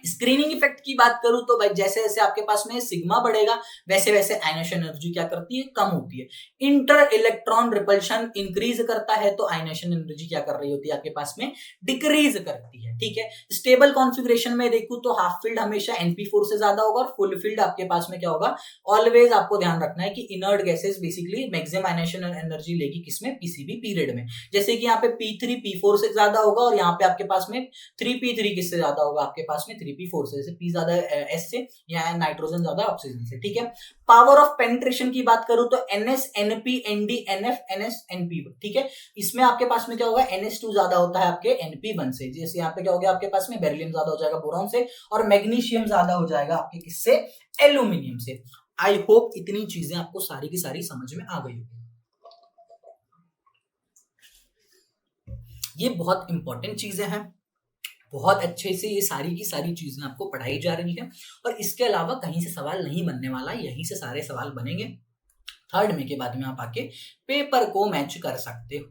स्क्रीनिंग इफेक्ट की बात करूं तो भाई जैसे जैसे आपके पास में सिग्मा बढ़ेगा वैसे वैसे आयनेशन एनर्जी क्या करती है, कम होती है। इंटर इलेक्ट्रॉन रिपल्शन इंक्रीज करता है तो आयनेशन एनर्जी क्या कर रही होती है आपके पास में, डिक्रीज करती है, ठीक है। स्टेबल कॉन्फ़िगरेशन में देखूं तो हाफ फील्ड हमेशा np4 से ज्यादा होगा, और फुल फील्ड आपके पास में क्या होगा, ऑलवेज आपको ध्यान रखना है कि inert gases basically maximum ionisation energy लेगी किसमें, पीसीबी पीरियड में। जैसे कि यहाँ पे p3 p4 से ज्यादा होगा, और यहाँ पे आपके पास में 3p3 किससे ज्यादा होगा आपके पास में, 3p4 से। जैसे p ज्यादा s से, या नाइट्रोजन ज्यादा ऑक्सीजन से, ठीक है। पावर ऑफ पेनिट्रेशन की बात करूं तो ns np nd nf ns np, ठीक है। इसमें आपके पास में क्या होगा, ns2 ज्यादा होता है आपके np1 से। जैसे यहाँ पे क्या हो गया आपके पास में, बेरिलियम ज्यादा हो जाएगा बोरॉन से, और मैग्नीशियम ज्यादा हो जाएगा आपके किससे, एल्यूमिनियम से। आई होप इतनी चीजें आपको सारी की सारी समझ में आ गई होगी। ये बहुत इंपॉर्टेंट चीजें हैं, बहुत अच्छे से ये सारी की सारी चीजें आपको पढ़ाई जा रही है, और इसके अलावा कहीं से सवाल नहीं बनने वाला, यहीं से सारे सवाल बनेंगे। थर्ड में के बाद में आप आके पेपर को मैच कर सकते हो।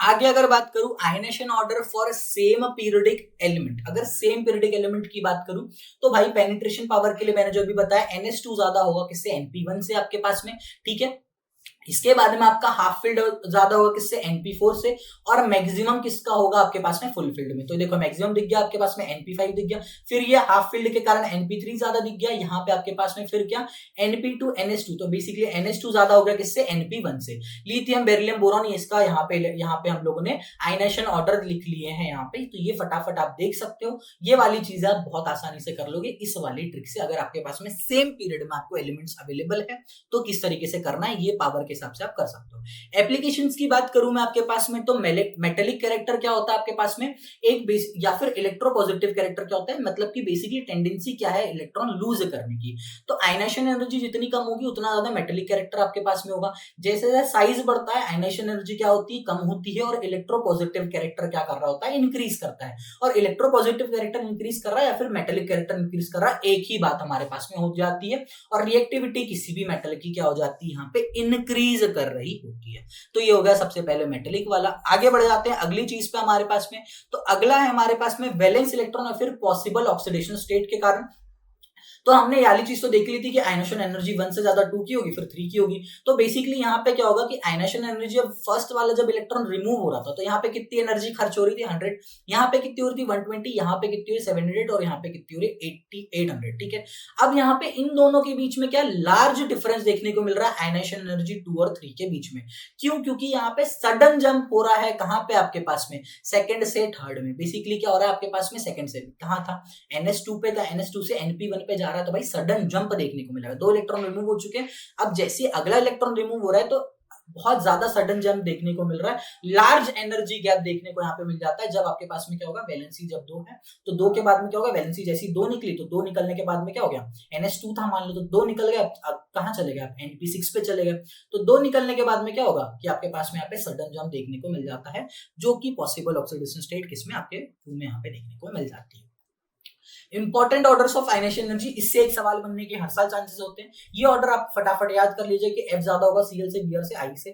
आगे अगर बात करूं ionisation order for same periodic element, अगर सेम पीरियोडिक एलिमेंट की बात करूं तो भाई पेनिट्रेशन पावर के लिए मैंने जो भी बताया NH2 ज्यादा होगा किससे, NP1 से आपके पास में, ठीक है। इसके बाद में आपका हाफ फील्ड ज्यादा होगा किससे, NP4 से, और मैक्सिमम किसका होगा आपके पास में, फुल फील्ड में। तो देखो मैक्सिमम दिख गया आपके पास में, NP5 दिख गया, फिर ये हाफ फील्ड के कारण NP3 ज्यादा दिख गया, यहाँ पे आपके पास में फिर क्या, NP2 NH2, तो बेसिकली NH2 ज्यादा हो गया किससे, NP1 से। लिथियम बेरिलियम बोरॉन, इसका यहाँ पे हम लोगों ने आयनेशन ऑर्डर लिख लिए हैं यहाँ पे, तो ये फटाफट आप देख सकते हो। ये वाली चीजें आप बहुत आसानी से कर लोगे इस वाली ट्रिक से, अगर आपके पास में सेम पीरियड में आपको एलिमेंट्स अवेलेबल है तो किस तरीके से करना है, ये पावर के हिसाब से आप कर सकते हो। एप्लीकेशंस की बात करूं मैं आपके पास में, तो मेटेलिक कैरेक्टर क्या होता है आपके पास में, एक या फिर इलेक्ट्रोपॉजिटिव कैरेक्टर क्या होता है, मतलब कि बेसिकली टेंडेंसी क्या है इलेक्ट्रॉन लूज करने की। तो आयनेशन एनर्जी जितनी कम होगी उतना ज्यादा मेटेलिक कैरेक्टर आपके पास में होगा। जैसे जैसे साइज बढ़ता है आयनेशन एनर्जी क्या होती है, कम होती है, और इलेक्ट्रोपॉजिटिव कैरेक्टर क्या कर रहा होता है, इंक्रीज करता है। और इलेक्ट्रोपॉजिटिव कैरेक्टर इंक्रीज कर रहा है या फिर मेटेलिक कैरेक्टर इंक्रीज कर रहा है, एक ही बात हमारे पास में हो जाती है। और रिएक्टिविटी किसी भी मेटल की क्या हो जाती है, यहाँ पे इंक्रीज कर रही होती है। तो ये हो गया सबसे पहले मेटेलिक वाला। आगे बढ़ जाते हैं अगली चीज पे हमारे पास में, तो अगला है हमारे पास में वैलेंस इलेक्ट्रॉन और फिर पॉसिबल ऑक्सीडेशन स्टेट के कारण। तो हमने ये वाली चीज तो देख ली थी कि आयनेशन एनर्जी 1 से ज्यादा 2 की होगी, फिर 3 की होगी। तो बेसिकली यहाँ पे क्या होगा कि आयनेशन एनर्जी जब फर्स्ट वाला जब इलेक्ट्रॉन रिमूव हो रहा था तो यहाँ पे कितनी एनर्जी खर्च हो रही थी, 100, यहाँ पे कितनी हो रही थी 120, यहाँ पे कितनी हो रही 700, और यहाँ पे कितनी हो रही 800, ठीक है। अब यहाँ पे इन दोनों के बीच में क्या लार्ज डिफरेंस देखने को मिल रहा है आयनेशन एनर्जी 2 और 3 के बीच में। क्यों, क्योंकि यहाँ पे सडन जंप हो रहा है कहाँ पे आपके पास में, सेकंड से थर्ड में। बेसिकली क्या हो रहा है आपके पास में, सेकंड से कहाँ था, NH2 पे था, NH2 से NP1 पे जा रहा है, तो भाई सडन जंप देखने को मिलेगा। 2 इलेक्ट्रॉन रिमूव हो चुके हैं, अब जैसे अगला इलेक्ट्रॉन रिमूव हो रहा है तो बहुत ज्यादा सडन जंप देखने को मिल रहा है, लार्ज एनर्जी गैप देखने को यहाँ पे मिल जाता है। जब आपके पास में क्या होगा, वैलेंसी जब 2 है तो 2 के बाद में क्या होगा, वैलेंसी जैसी 2 निकली तो 2 निकलने के बाद में क्या हो गया, NH2 था मान लो तो 2 निकल गया, अब कहाँ चले गए आप, NP6 पे चले गए। तो 2 निकलने के बाद में क्या होगा कि आपके पास में यहाँ पे सडन जंप देखने को मिल जाता है, जो कि पॉसिबल ऑक्सीडेशन स्टेट किसमें, आपके 2 में यहाँ पे देखने को मिल जाती है। Important orders of ionisation energy, इससे एक सवाल बनने के हर साल चांसेस होते हैं। ये ऑर्डर आप फटाफट याद कर लीजिए कि F ज्यादा होगा Cl से, Br से, I से।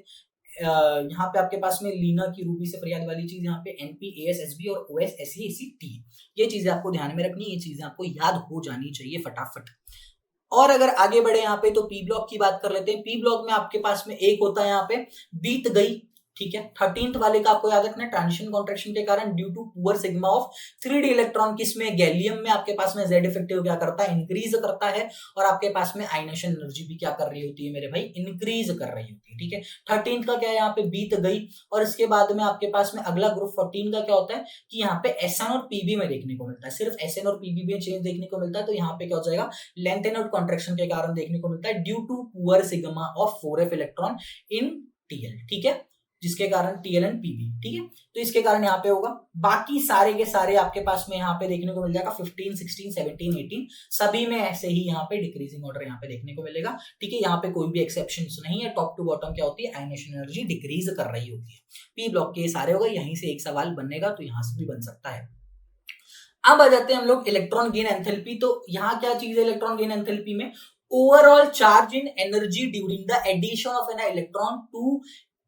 यहाँ पे आपके पास में लीना की रूबी से फरियाद वाली चीज, यहाँ पे NP AS SB और OS SE ACT, ये चीजें आपको ध्यान में रखनी, ये चीजें आपको याद हो जानी चाहिए फटाफट। और अगर आगे बढ़े यहाँ पे तो P ब्लॉक की बात कर लेते हैं। P ब्लॉक में आपके पास में एक होता है यहाँ पे बीत गई, ठीक है। 13th वाले का आपको याद रखना है, ट्रांजिशन कॉन्ट्रैक्शन के कारण due to poor sigma of 3d electron, किसमें, गैलियम में आपके पास में Z इफेक्टिव क्या करता है, इंक्रीज करता है। और आपके पास में आयनेशन एनर्जी भी क्या कर रही होती है मेरे भाई, इंक्रीज कर रही होती है, ठीक है। 13th का क्या है, यहाँ पे बीत गई। और इसके बाद में आपके पास में अगला ग्रुप 14 का क्या होता है कि यहाँ पे SN और PB में देखने को मिलता है, सिर्फ SN और PB में चेंज देखने को मिलता है। तो यहाँ पे क्या हो जाएगा, लेंथेन और कॉन्ट्रैक्शन के कारण देखने को मिलता है due to poor sigma of 4f electron in TL, ठीक है, जिसके कारण TL एंड PB, ठीक है। तो इसके कारण यहाँ पे होगा। बाकी सारे के सारे आपके पास में यहाँ पे देखने को मिल जाएगा 15, 16, 17, 18 सभी में ऐसे ही यहाँ पे डिक्रीजिंग ऑर्डर यहाँ पे देखने को मिलेगा, ठीक है। यहाँ पे कोई भी एक्सेप्शन नहीं है, टॉप टू बॉटम क्या होती है, आयनेशन एनर्जी डिक्रीज कर रही होती है। P ब्लॉक के सारे होगा, यहीं से एक सवाल बनेगा तो यहाँ से भी बन सकता है। अब आ जाते हैं हम लोग इलेक्ट्रॉन गेन एंथैल्पी। तो यहाँ क्या चीज है इलेक्ट्रॉन गेन एंथैल्पी में, overall charge in energy during the addition of an electron to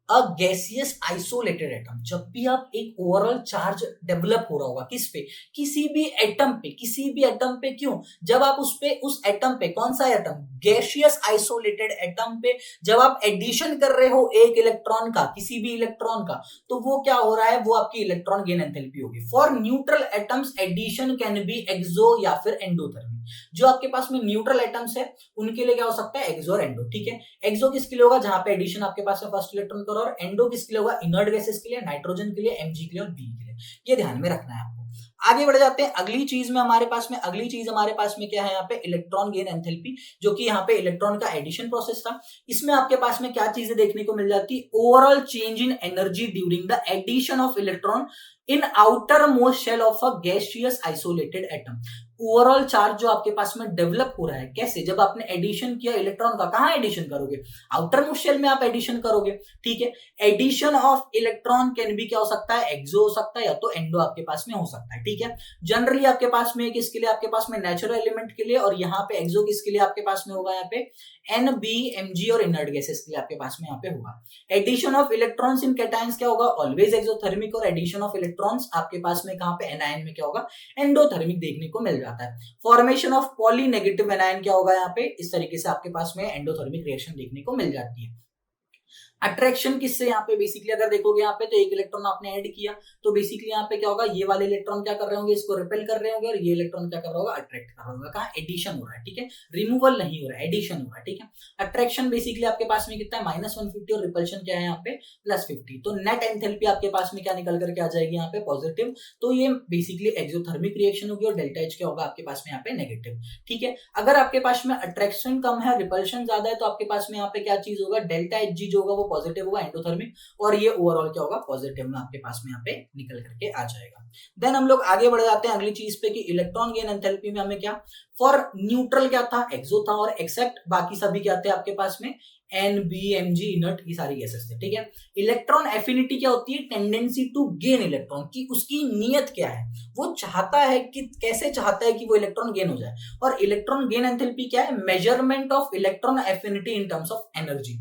a gaseous isolated atom. जब भी आप एक ओवरऑल चार्ज डेवलप हो रहा होगा किस पे, किसी भी एटम पे, किसी भी एटम पे, क्यों, जब आप उस एटम पे, कौन सा एटम, गैसियस आइसोलेटेड एटम पे जब आप एडिशन कर रहे हो एक इलेक्ट्रॉन का, किसी भी इलेक्ट्रॉन का, तो वो क्या हो रहा है, वो आपकी इलेक्ट्रॉन गेन एंथैल्पी होगी। For neutral atoms addition can be exo या फिर एंडोथर्मी। जो आपके पास में न्यूट्रल एटम्स है उनके लिए क्या हो सकता है, एक्सो और एंडो, ठीक है। एक्सो किसके लिए होगा, जहां पे एडिशन आपके पास है फर्स्ट इलेक्ट्रॉन का, और एंडो किसके लिए होगा, इनर्ट गैसेस के लिए, नाइट्रोजन के लिए, Mg के लिए और B के लिए। ये ध्यान में रखना है आपको। आगे बढ़ जाते हैं अगली चीज में, हमारे पास में अगली चीज हमारे पास में क्या है, यहाँ पे इलेक्ट्रॉन गेन एंथैल्पी, जो कि यहाँ पे इलेक्ट्रॉन का एडिशन प्रोसेस था। इसमें आपके पास में क्या चीजें देखने को मिल जाती, overall change in energy during the addition of electron in outermost shell of a gaseous isolated atom. Overall charge जो आपके पास में डेवलप हो रहा है, कैसे, जब आपने एडिशन किया इलेक्ट्रॉन का, कहां एडिशन करोगे, आउटर मोस्ट शेल में आप एडिशन करोगे, ठीक है। Addition of electron can be क्या हो सकता है, एक्सो हो सकता है या तो एंडो आपके पास में हो सकता है, ठीक है। जनरली आपके पास में किसके लिए, आपके पास में नेचुरल एलिमेंट के लिए, और यहाँ पे एक्सो किसके लिए आपके पास में होगा, यहाँ पे NBMG और इनर्ट गैसेस के लिए आपके पास में यहाँ पे होगा। Addition of electrons in cations क्या होगा, ऑलवेज एक्सोथर्मिक, और एडिशन ऑफ इलेक्ट्रॉन्स आपके पास में कहां पे, एनायन में क्या होगा, एंडोथर्मिक देखने को मिल जाता है। Formation of poly negative anion क्या होगा, यहाँ पे इस तरीके से आपके पास में एंडोथर्मिक रिएक्शन देखने को मिल जाती है। अट्रैक्शन किससे, यहाँ पे बेसिकली अगर देखोगे यहाँ पे, तो एक इलेक्ट्रॉन आपने ऐड किया, तो बेसिकली यहाँ पे क्या होगा, ये वाले इलेक्ट्रॉन क्या कर रहे होंगे, इसको रिपेल कर रहे होंगे, और ये इलेक्ट्रॉन क्या कर रहा होगा, अट्रैक्ट कर रहा होगा। कहाँ, एडिशन हो रहा है, ठीक है, रिमूवल नहीं हो रहा है, एडिशन हो रहा है, ठीक है। अट्रैक्शन बेसिकली आपके पास में कितना है, -150, और रिपल्शन क्या है यहाँ पे, +50। तो नेट एंथैल्पी आपके पास में क्या निकल करके आ जाएगी यहाँ पे, पॉजिटिव। तो ये बेसिकली एक्सोथर्मिक रिएक्शन होगी, और डेल्टा H क्या होगा आपके पास में यहाँ पे, नेगेटिव, ठीक है। अगर आपके पास में अट्रैक्शन कम है, रिपल्शन ज्यादा है, तो आपके पास में यहाँ पे क्या चीज होगा, डेल्टा Hg जो होगा वो पॉजिटिव होगा, एंडोथर्मिक, और ये ओवरऑल क्या होगा, पॉजिटिव में आपके पास में यहाँ पे निकल करके आ जाएगा। देन हम लोग आगे बढ़ जाते हैं अगली चीज पे कि इलेक्ट्रॉन गेन एंथैल्पी में हमें क्या, फॉर न्यूट्रल क्या था, एक्सो था, और एक्सेप्ट बाकी सभी क्या थे आपके पास में, NBMG इनर्ट, ये सारी गैसेस थे, ठीक है। इलेक्ट्रॉन एफिनिटी क्या होती है, टेंडेंसी टू गेन इलेक्ट्रॉन की, उसकी नियत क्या है, वो चाहता है कि कैसे चाहता है कि वो इलेक्ट्रॉन गेन हो जाए। और इलेक्ट्रॉन गेन एंथैल्पी क्या है, measurement of electron affinity in terms of energy.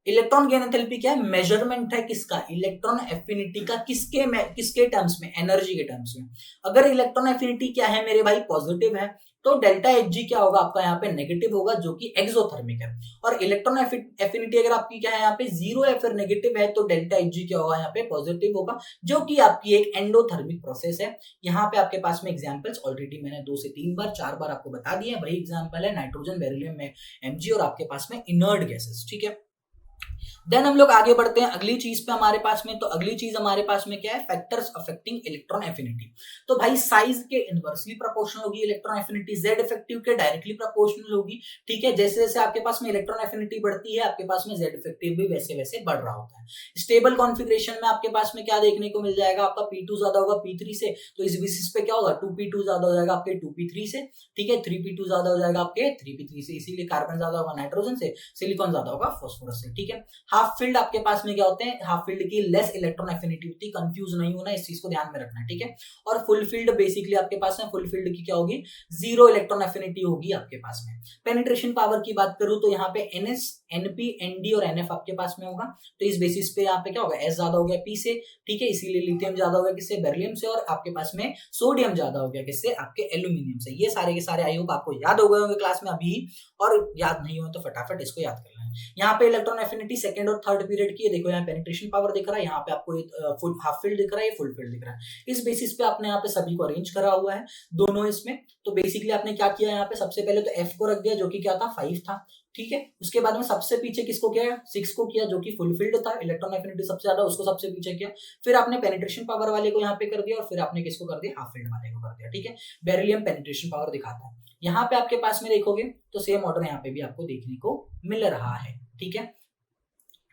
Electron gain enthalpy क्या है, मेजरमेंट है किसका, इलेक्ट्रॉन एफिनिटी का, किसके टर्म्स में, एनर्जी के टर्म्स में। अगर इलेक्ट्रॉन एफिनिटी क्या है मेरे भाई, पॉजिटिव है, तो डेल्टा Hg क्या होगा आपका यहाँ पे, नेगेटिव होगा, जो कि एक्सोथर्मिक है। और इलेक्ट्रॉन एफिनिटी अगर आपकी क्या है यहाँ पे, 0 या फिर नेगेटिव है, तो डेल्टा Hg क्या होगा यहाँ पे, पॉजिटिव होगा, जो कि आपकी एक एंडोथर्मिक प्रोसेस है। यहाँ पे आपके पास में एग्जांपल्स ऑलरेडी मैंने 2 से 3 बार 4 बार आपको बता दिए, वही एग्जांपल है नाइट्रोजन, बेरिलियम में Mg, और आपके पास में इनर्ट गैसेस, ठीक है। देन हम लोग आगे बढ़ते हैं अगली चीज पे हमारे पास में, तो अगली चीज हमारे पास में क्या है, फैक्टर्स अफेक्टिंग इलेक्ट्रॉन एफिनिटी। तो भाई साइज के इनवर्सली प्रोपोर्शनल होगी इलेक्ट्रॉन एफिनिटी, जेड इफेक्टिव के डायरेक्टली प्रोपोर्शनल होगी, ठीक है। जैसे जैसे आपके पास में इलेक्ट्रॉन एफिनिटी बढ़ती है, आपके पास में जेड इफेक्टिव भी वैसे वैसे बढ़ रहा होता है। स्टेबल कॉन्फिगरेशन में आपके पास में क्या देखने को मिल जाएगा, आपका P2 ज्यादा होगा P3 से, तो इस बेसिस पे क्या होगा, 2P2 ज्यादा हो जाएगा आपके 2P3 से, ठीक है। 3P2 ज्यादा हो जाएगा आपके 3P3 से, इसीलिए कार्बन ज्यादा होगा नाइट्रोजन से, सिलिकॉन ज्यादा होगा फास्फोरस से, ठीक है। हाफ फील्ड आपके पास में क्या होते हैं, हाफ फील्ड की लेस इलेक्ट्रॉन एफिनिटी होती है, कंफ्यूज नहीं होना, इस चीज को ध्यान में रखना है, ठीक है। और फुल फील्ड बेसिकली आपके पास में, फुल फील्ड की क्या होगी, 0 इलेक्ट्रॉन एफिनिटी होगी आपके पास में। पेनिट्रेशन पावर की बात करूं तो यहाँ पे NS, NP, ND और NF आपके पास में होगा, तो इस बेसिस पे यहाँ पे क्या होगा, S ज्यादा हो गया P से, ठीक है, इसीलिए लिथियम ज्यादा हो गया किससे, बेरिलियम से, और आपके पास में सोडियम ज्यादा हो गया किससे, आपके एल्यूमिनियम से। ये सारे के सारे आई होप आपको याद हो गए होंगे क्लास में अभी, और याद नहीं हो तो फटाफट इसको याद कर लें। यहाँ पे इलेक्ट्रॉन एफिनिटी सेकंड और थर्ड पीरियड की, देखो यहाँ पेनिट्रेशन पावर दिख रहा है, यहाँ पे आपको फुल हाफ फील्ड दिख रहा है, फुल फील्ड दिख रहा है। इस बेसिस पे आपने यहाँ पे सभी को अरेंज करा हुआ है दोनों इसमें। तो बेसिकली आपने क्या किया यहाँ पे, सबसे पहले तो F को रख दिया जो कि क्या था, 5 था, ठीक है। उसके बाद में सबसे पीछे किसको किया, 6 को किया, जो कि फुल फील्ड था, इलेक्ट्रॉन एफिनिटी सबसे ज्यादा, उसको सबसे पीछे किया। फिर आपने पेनिट्रेशन पावर वाले को यहाँ पे कर दिया, और फिर आपने किसको कर दिया, हाफ फील्ड वाले को कर दिया, ठीक है। बेरिलियम पेनिट्रेशन पावर दिखाता है। यहाँ पे आपके पास में देखोगे तो सेम ऑर्डर यहाँ पे भी आपको देखने को मिल रहा है, ठीक है।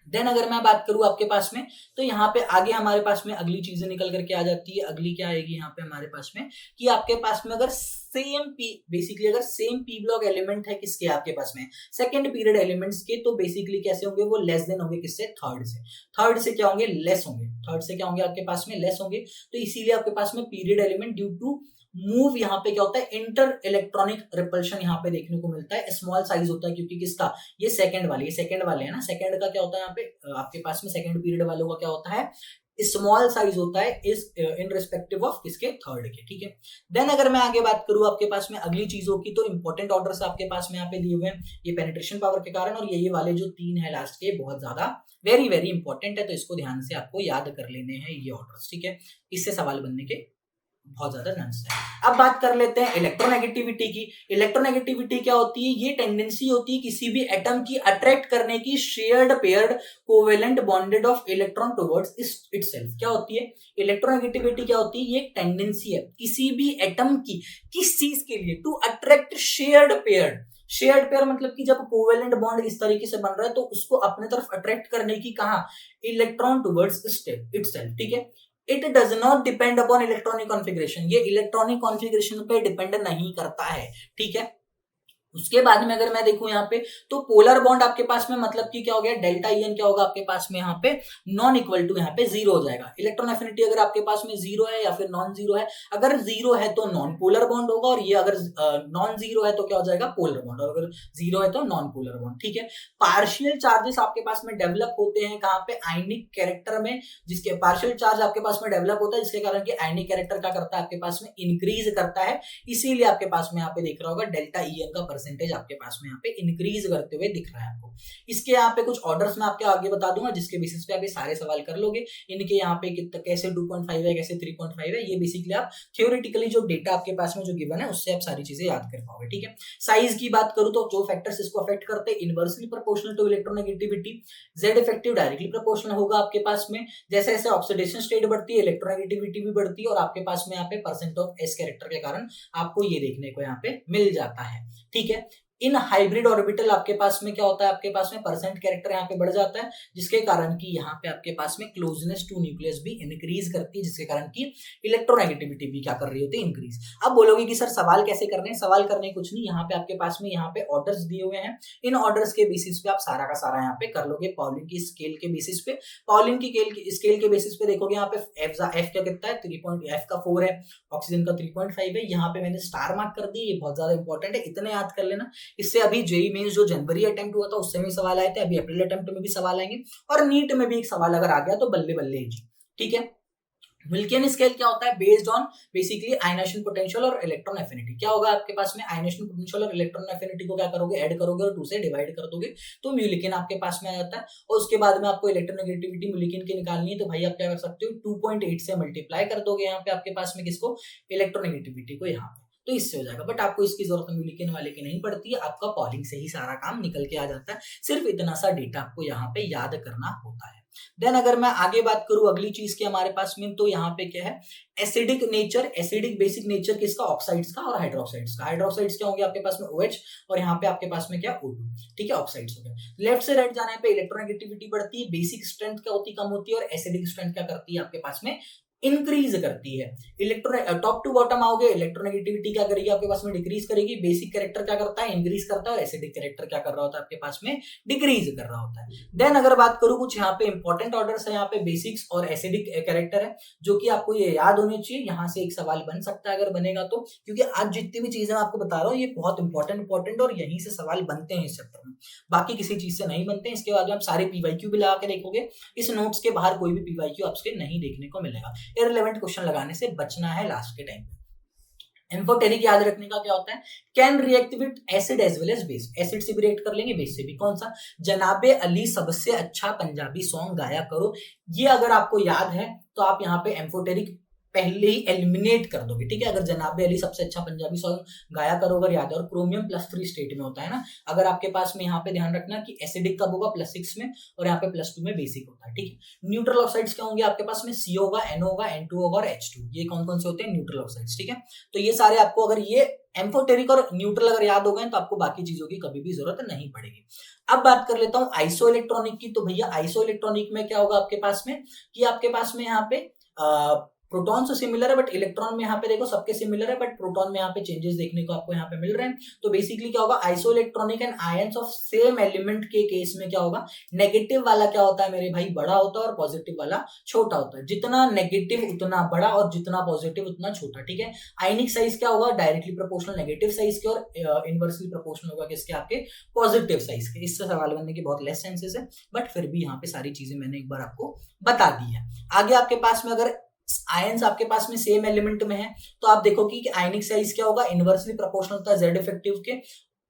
देन अगर मैं बात करूं आपके पास में, तो यहाँ पे आगे हमारे पास में अगली चीजें निकल करके आ जाती है। अगली क्या आएगी यहाँ पे हमारे पास में, कि आपके पास में अगर सेम पी, बेसिकली अगर सेम पी ब्लॉक एलिमेंट है किसके, आपके पास में सेकंड पीरियड एलिमेंट्स के, तो बेसिकली कैसे होंगे वो, लेस देन होंगे किससे, थर्ड से। थर्ड से क्या होंगे, लेस होंगे, थर्ड से क्या होंगे आपके पास में, लेस होंगे। तो इसीलिए आपके पास में period element due to move यहाँ पे क्या होता है, इंटर इलेक्ट्रॉनिक रिपल्शन यहाँ पे देखने को मिलता है। स्मॉल साइज होता है क्योंकि किसका, ये सेकंड वाले है ना, सेकंड का क्या होता है यहाँ पे आपके पास में, सेकंड पीरियड वालों का क्या होता है, स्मॉल साइज होता है इस इन रिस्पेक्टिव ऑफ किसके, थर्ड के, ठीक है। देन अगर मैं आगे बात करूं आपके पास में अगली चीजों की, तो इंपॉर्टेंट ऑर्डर्स आपके पास में यहाँ पे दिए हुए हैं, ये पेनिट्रेशन पावर के कारण, और ये वाले जो 3 है लास्ट के, बहुत ज्यादा वेरी वेरी इंपॉर्टेंट है, तो इसको ध्यान से आपको याद कर लेने हैं ये ऑर्डर्स, ठीक है। इससे सवाल बनने के बहुत ज्यादा चांस है। अब बात कर लेते हैं इलेक्ट्रोनेगेटिविटी की। इलेक्ट्रोनेगेटिविटी क्या होती है, ये टेंडेंसी होती है किसी भी एटम की अट्रैक्ट करने की shared paired covalent bonded of electron towards itself. क्या होती है इलेक्ट्रोनेगेटिविटी, क्या होती है, ये एक टेंडेंसी है किसी भी एटम की किस चीज के लिए, to attract shared paired. Shared pair मतलब कि जब कोवेलेंट बॉन्ड इस तरीके से बन रहा है तो उसको अपने तरफ अट्रैक्ट करने की, कहा, इलेक्ट्रॉन टुवर्ड्स इटसेल्फ, ठीक है। It does not depend upon electronic configuration, ये इलेक्ट्रॉनिक कॉन्फ़िगरेशन पे डिपेंड नहीं करता है, ठीक है। उसके बाद में अगर मैं देखूं यहाँ पे तो पोलर बॉन्ड आपके पास में मतलब कि क्या हो गया, डेल्टा ई एन क्या होगा आपके पास में यहाँ पे नॉन इक्वल टू यहाँ पे जीरो हो जाएगा। इलेक्ट्रॉन एफिनिटी अगर आपके पास में जीरो है या फिर नॉन जीरो है, अगर जीरो है तो नॉन पोलर बॉन्ड होगा, और ये अगर नॉन जीरो है तो क्या हो जाएगा, पोलर बॉन्ड, और अगर जीरो है तो नॉन पोलर बॉन्ड, ठीक है। पार्शियल चार्जेस आपके पास में डेवलप होते हैं कहाँ पे, आयनिक कैरेक्टर में, जिसके पार्शियल चार्ज आपके पास में डेवलप होता है जिसके कारण कि आयनिक कैरेक्टर क्या करता है आपके पास में, इंक्रीज करता है। इसीलिए आपके पास में यहाँ पे देख रहा होगा डेल्टा ई एन का परसेंटेज आपके पास में यहाँ पे इंक्रीज करते हुए दिख रहा है आपको। इसके यहाँ पे कुछ ऑर्डर्स मैं आपके आगे बता दूंगा जिसके बेसिस पे आप ये सारे सवाल कर लोगे। इनके यहाँ पे कितना कैसे 2.5 है, कैसे 3.5 है, ये बेसिकली आप थियोरेटिकली जो डेटा आपके पास में जो गिवन है उससे आप सारी चीजें याद कर पाओगे, ठीक है। साइज की बात करूं तो जो फैक्टर्स इसको अफेक्ट करते हैं, inversely proportional to electronegativity, Z effective directly proportional होगा आपके पास में। जैसे जैसे ऑक्सीडेशन स्टेट बढ़ती है इलेक्ट्रोनेगेटिविटी भी बढ़ती है, और आपके पास में यहाँ पे परसेंट ऑफ एस कैरेक्टर के कारण आपको ये देखने को यहाँ पे मिल जाता है, ठीक है। इन हाइब्रिड ऑर्बिटल आपके पास में क्या होता है, आपके पास में परसेंट कैरेक्टर यहाँ पे बढ़ जाता है, जिसके कारण कि यहाँ पे आपके पास में क्लोजनेस टू न्यूक्लियस भी इंक्रीज करती है, जिसके कारण कि इलेक्ट्रोनेगेटिविटी भी क्या कर रही होती है, इंक्रीज। अब बोलोगे कि सर सवाल कैसे करने हैं, सवाल करने कुछ नहीं, यहाँ पे आपके पास में यहाँ पे ऑर्डर्स दिए हुए हैं, इन ऑर्डर्स के बेसिस पे आप सारा का सारा यहाँ पे कर लोगे। पॉलिन की स्केल के बेसिस पे, पॉलिन की स्केल के बेसिस पे देखोगे यहाँ पे एफ का कितना है, 3 एफ का 4 है, ऑक्सीजन का 3.5 है। यहाँ पे मैंने स्टार मार्क कर दी, ये बहुत ज्यादा इंपॉर्टेंट है, इतने याद कर लेना। इससे अभी जेई मेंस जो जनवरी अटेम्प्ट हुआ था उससे भी सवाल आए थे, अभी अप्रैल अटेम्प्ट में भी सवाल आएंगे, और नीट में भी एक सवाल अगर आ गया तो बल्ले बल्ले जी, ठीक है। विल्कियन स्केल क्या होता है, based on basically ionisation potential और इलेक्ट्रॉन एफिनिटी। क्या होगा आपके पास में, आयनेशन पोटेंशियल और इलेक्ट्रॉन एफिनिटी को क्या करोगे, ऐड करोगे और 2 से डिवाइड कर दोगे तो म्यूलिकिन आपके पास में आ जाता है। और उसके बाद में आपको इलेक्ट्रोनेगेटिविटी म्यूलिकिन की निकालनी है, तो भाई आप क्या कर सकते हो, 2.8 से मल्टीप्लाई कर दोगे यहाँ पे आपके पास में किसको, इलेक्ट्रोनेगेटिविटी को यहाँ पे, तो इससे हो जाएगा। बट आपको इसकी जरूरत म्यूलिकिन वाले की नहीं पड़ती है, आपका पॉलिंग से ही सारा काम निकल के आ जाता है, सिर्फ इतना सा डेटा आपको यहाँ पे याद करना होता है। देन अगर मैं आगे बात करूं अगली चीज की हमारे पास में, तो यहाँ पे क्या है, acidic nature, acidic basic nature किसका, ऑक्साइड्स का और हाइड्रोक्साइड्स का। हाइड्रोक्साइड्स क्या होंगे आपके पास में, OH, और यहाँ पे आपके पास में क्या, O2, ठीक है, ऑक्साइड्स हो गए। लेफ्ट से राइट जाने पे इलेक्ट्रोनेगेटिविटी बढ़ती है, बेसिक स्ट्रेंथ क्या होती कम होती है, और एसिडिक स्ट्रेंथ क्या करती है आपके पास में, इंक्रीज करती है। टॉप टू बॉटम आओगे, इलेक्ट्रोनेगेटिविटी क्या करेगी आपके पास में, डिक्रीज करेगी। बेसिक कैरेक्टर क्या करता है, इंक्रीज करता है, और एसिडिक कैरेक्टर क्या कर रहा होता है आपके पास में, डिक्रीज कर रहा होता है। देन अगर बात करूं कुछ यहाँ पे इंपॉर्टेंट ऑर्डर्स है, यहाँ पे बेसिक्स और एसिडिक कैरेक्टर है जो कि आपको ये याद होने चाहिए। यहाँ से एक सवाल बन सकता है अगर बनेगा तो, क्योंकि आज जितनी भी चीजें आपको बता रहा हूँ ये बहुत इंपॉर्टेंट और यहीं से सवाल बनते हैं इस चैप्टर में, बाकी किसी चीज से नहीं बनते हैं। इसके बाद में आप सारे पीवाईक्यू भी लगा के देखोगे, इस नोट्स के बाहर कोई भी पीवाईक्यू आपके नहीं देखने को मिलेगा। इररिलेवेंट क्वेश्चन लगाने से बचना है लास्ट के टाइम पे। एम्फोटेरिक याद रखने का क्या होता है, can react with acid as well as base, acid से भी रिएक्ट कर लेंगे, बेस से भी। कौन सा, जनाबे अली सबसे अच्छा पंजाबी सॉन्ग गाया करो, ये अगर आपको याद है तो आप यहाँ पे एम्फोटेरिक पहले ही एलिमिनेट कर दोगे, ठीक है। अगर जनाबे अली सबसे अच्छा पंजाबी सॉन्ग गाया करो अगर याद है, और क्रोमियम +3 स्टेट में होता है ना, अगर आपके पास में यहाँ पे ध्यान रखना कि एसिडिक कब होगा, +6 में, और यहाँ पे +2 में बेसिक होता है, ठीक है। न्यूट्रल ऑक्साइड्स क्या होंगे आपके पास में, CO होगा, NO होगा, N2 होगा और H2, ये कौन कौन से होते हैं, न्यूट्रल ऑक्साइड्स, ठीक है। तो ये सारे आपको अगर ये एम्फोटेरिक और न्यूट्रल अगर याद हो गए तो आपको बाकी चीजों की कभी भी जरूरत नहीं पड़ेगी। अब बात कर लेता हूं आइसो इलेक्ट्रॉनिक की, तो भैया आइसो इलेक्ट्रॉनिक में क्या होगा आपके पास में, कि आपके पास में यहाँ पे प्रोटॉन से सिमिलर है बट इलेक्ट्रॉन में यहाँ पे देखो सबके सिमिलर है, बट प्रोटॉन में यहाँ पे चेंजेस देखने को आपको यहाँ पे मिल रहे हैं। तो बेसिकली क्या होगा, iso electronic and ions of same element के केस में क्या होगा, नेगेटिव वाला क्या होता है मेरे भाई, बड़ा होता है, और पॉजिटिव वाला छोटा होता है। जितना नेगेटिव उतना बड़ा और जितना पॉजिटिव उतना छोटा, ठीक है। आयनिक साइज क्या होगा, डायरेक्टली प्रोपोर्शनल नेगेटिव साइज के, और इनवर्सली प्रोपोर्शनल होगा किसके, आपके पॉजिटिव साइज के। इससे सवाल बनने के बहुत लेस चांसेस है, बट फिर भी यहाँ पे सारी चीजें मैंने एक बार आपको बता दी है। आगे आपके पास में अगर आयंस आपके पास में सेम एलिमेंट में है तो आप देखो कि आयनिक साइज क्या होगा, इनवर्सली प्रोपोर्शनल होता है जेड इफेक्टिव के।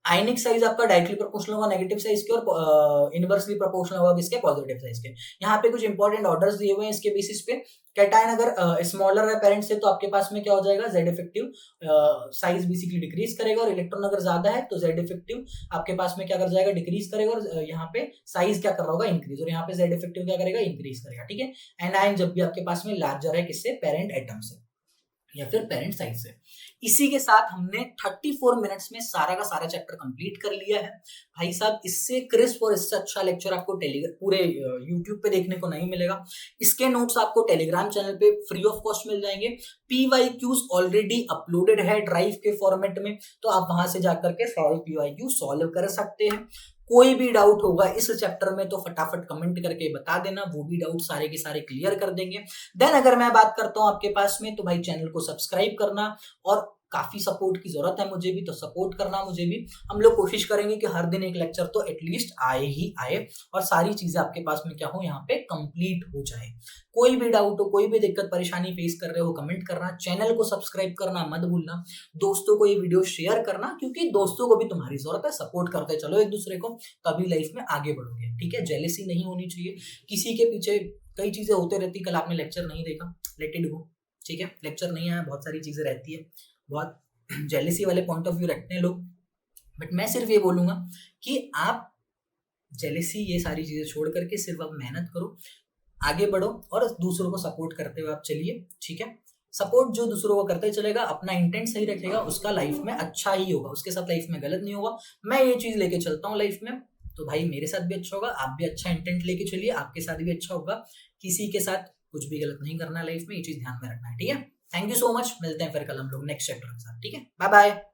आयनिक साइज आपका डायरेक्टली प्रोपोर्शनल होगा नेगेटिव साइज के, और इनवर्सली प्रोपोर्शनल होगा किसके, पॉजिटिव साइज के। यहाँ पे कुछ इंपॉर्टेंट ऑर्डर्स दिए हुए हैं इसके बेसिस पे। कैटायन अगर स्मॉलर है पेरेंट से तो आपके पास में क्या हो जाएगा, Z effective size basically decrease करेगा, और इलेक्ट्रॉन अगर ज्यादा है तो जेड इफेक्टिव आपके पास में क्या कर जाएगा, डिक्रीज करेगा, और यहाँ पे साइज क्या कर रहा होगा, इंक्रीज, और यहाँ पे जेड इफेक्टिव क्या करेगा, इंक्रीज करेगा, ठीक है। एनायन जब भी आपके पास में लार्जर है किससे, पेरेंट एटम से। या फिर पेरेंट साइड से। इसी के साथ हमने 34 मिनट्स में सारा का सारा चैप्टर कंप्लीट कर लिया है भाई साहब। इससे क्रिस्प और इससे अच्छा लेक्चर आपको पूरे यूट्यूब पे देखने को नहीं मिलेगा। इसके नोट्स आपको टेलीग्राम चैनल पे फ्री ऑफ कॉस्ट मिल जाएंगे। PYQs ऑलरेडी अपलोडेड है ड्राइव के फॉर्मेट में, तो आप वहां से जाकर के सारे PYQ सॉल्व कर सकते हैं। कोई भी डाउट होगा इस चैप्टर में तो फटाफट कमेंट करके बता देना, वो भी डाउट सारे के सारे क्लियर कर देंगे। देन अगर मैं बात करता हूं आपके पास में, तो भाई चैनल को सब्सक्राइब करना, और काफी सपोर्ट की जरूरत है मुझे भी, तो सपोर्ट करना मुझे भी। हम लोग कोशिश करेंगे कि हर दिन एक लेक्चर तो एटलीस्ट आए ही आए, और सारी चीजें आपके पास में क्या हो यहाँ पे कंप्लीट हो जाए। कोई भी डाउट हो, कोई भी दिक्कत परेशानी फेस कर रहे हो, कमेंट करना, चैनल को सब्सक्राइब करना मत भूलना, दोस्तों को ये वीडियो शेयर करना, क्योंकि दोस्तों को भी तुम्हारी जरूरत है। सपोर्ट करते चलो एक दूसरे को, तभी लाइफ में आगे बढ़ोगे, ठीक है। जेलेसी नहीं होनी चाहिए किसी के पीछे, कई चीजें होते रहती। कल आपने लेक्चर नहीं देखा, लेट इट गो, ठीक है। लेक्चर नहीं आया, बहुत सारी चीजें रहती है, बहुत जेलेसी वाले पॉइंट ऑफ व्यू रखते हैं लोग, बट मैं सिर्फ ये बोलूंगा कि आप जेलेसी ये सारी चीजें छोड़ करके सिर्फ आप मेहनत करो, आगे बढ़ो, और दूसरों को सपोर्ट करते हुए आप चलिए, ठीक है। सपोर्ट जो दूसरों को करते चलेगा, अपना इंटेंट सही रखेगा, उसका लाइफ में अच्छा ही होगा, उसके साथ लाइफ में गलत नहीं होगा। मैं ये चीज लेके चलता हूँ लाइफ में, तो भाई मेरे साथ भी अच्छा होगा, आप भी अच्छा इंटेंट लेके चलिए, आपके साथ भी अच्छा होगा। किसी के साथ कुछ भी गलत नहीं करना लाइफ में, ये चीज ध्यान में रखना है, ठीक है। थैंक यू सो मच, मिलते हैं फिर कल हम लोग नेक्स्ट चैप्टर के साथ, ठीक है। Bye bye.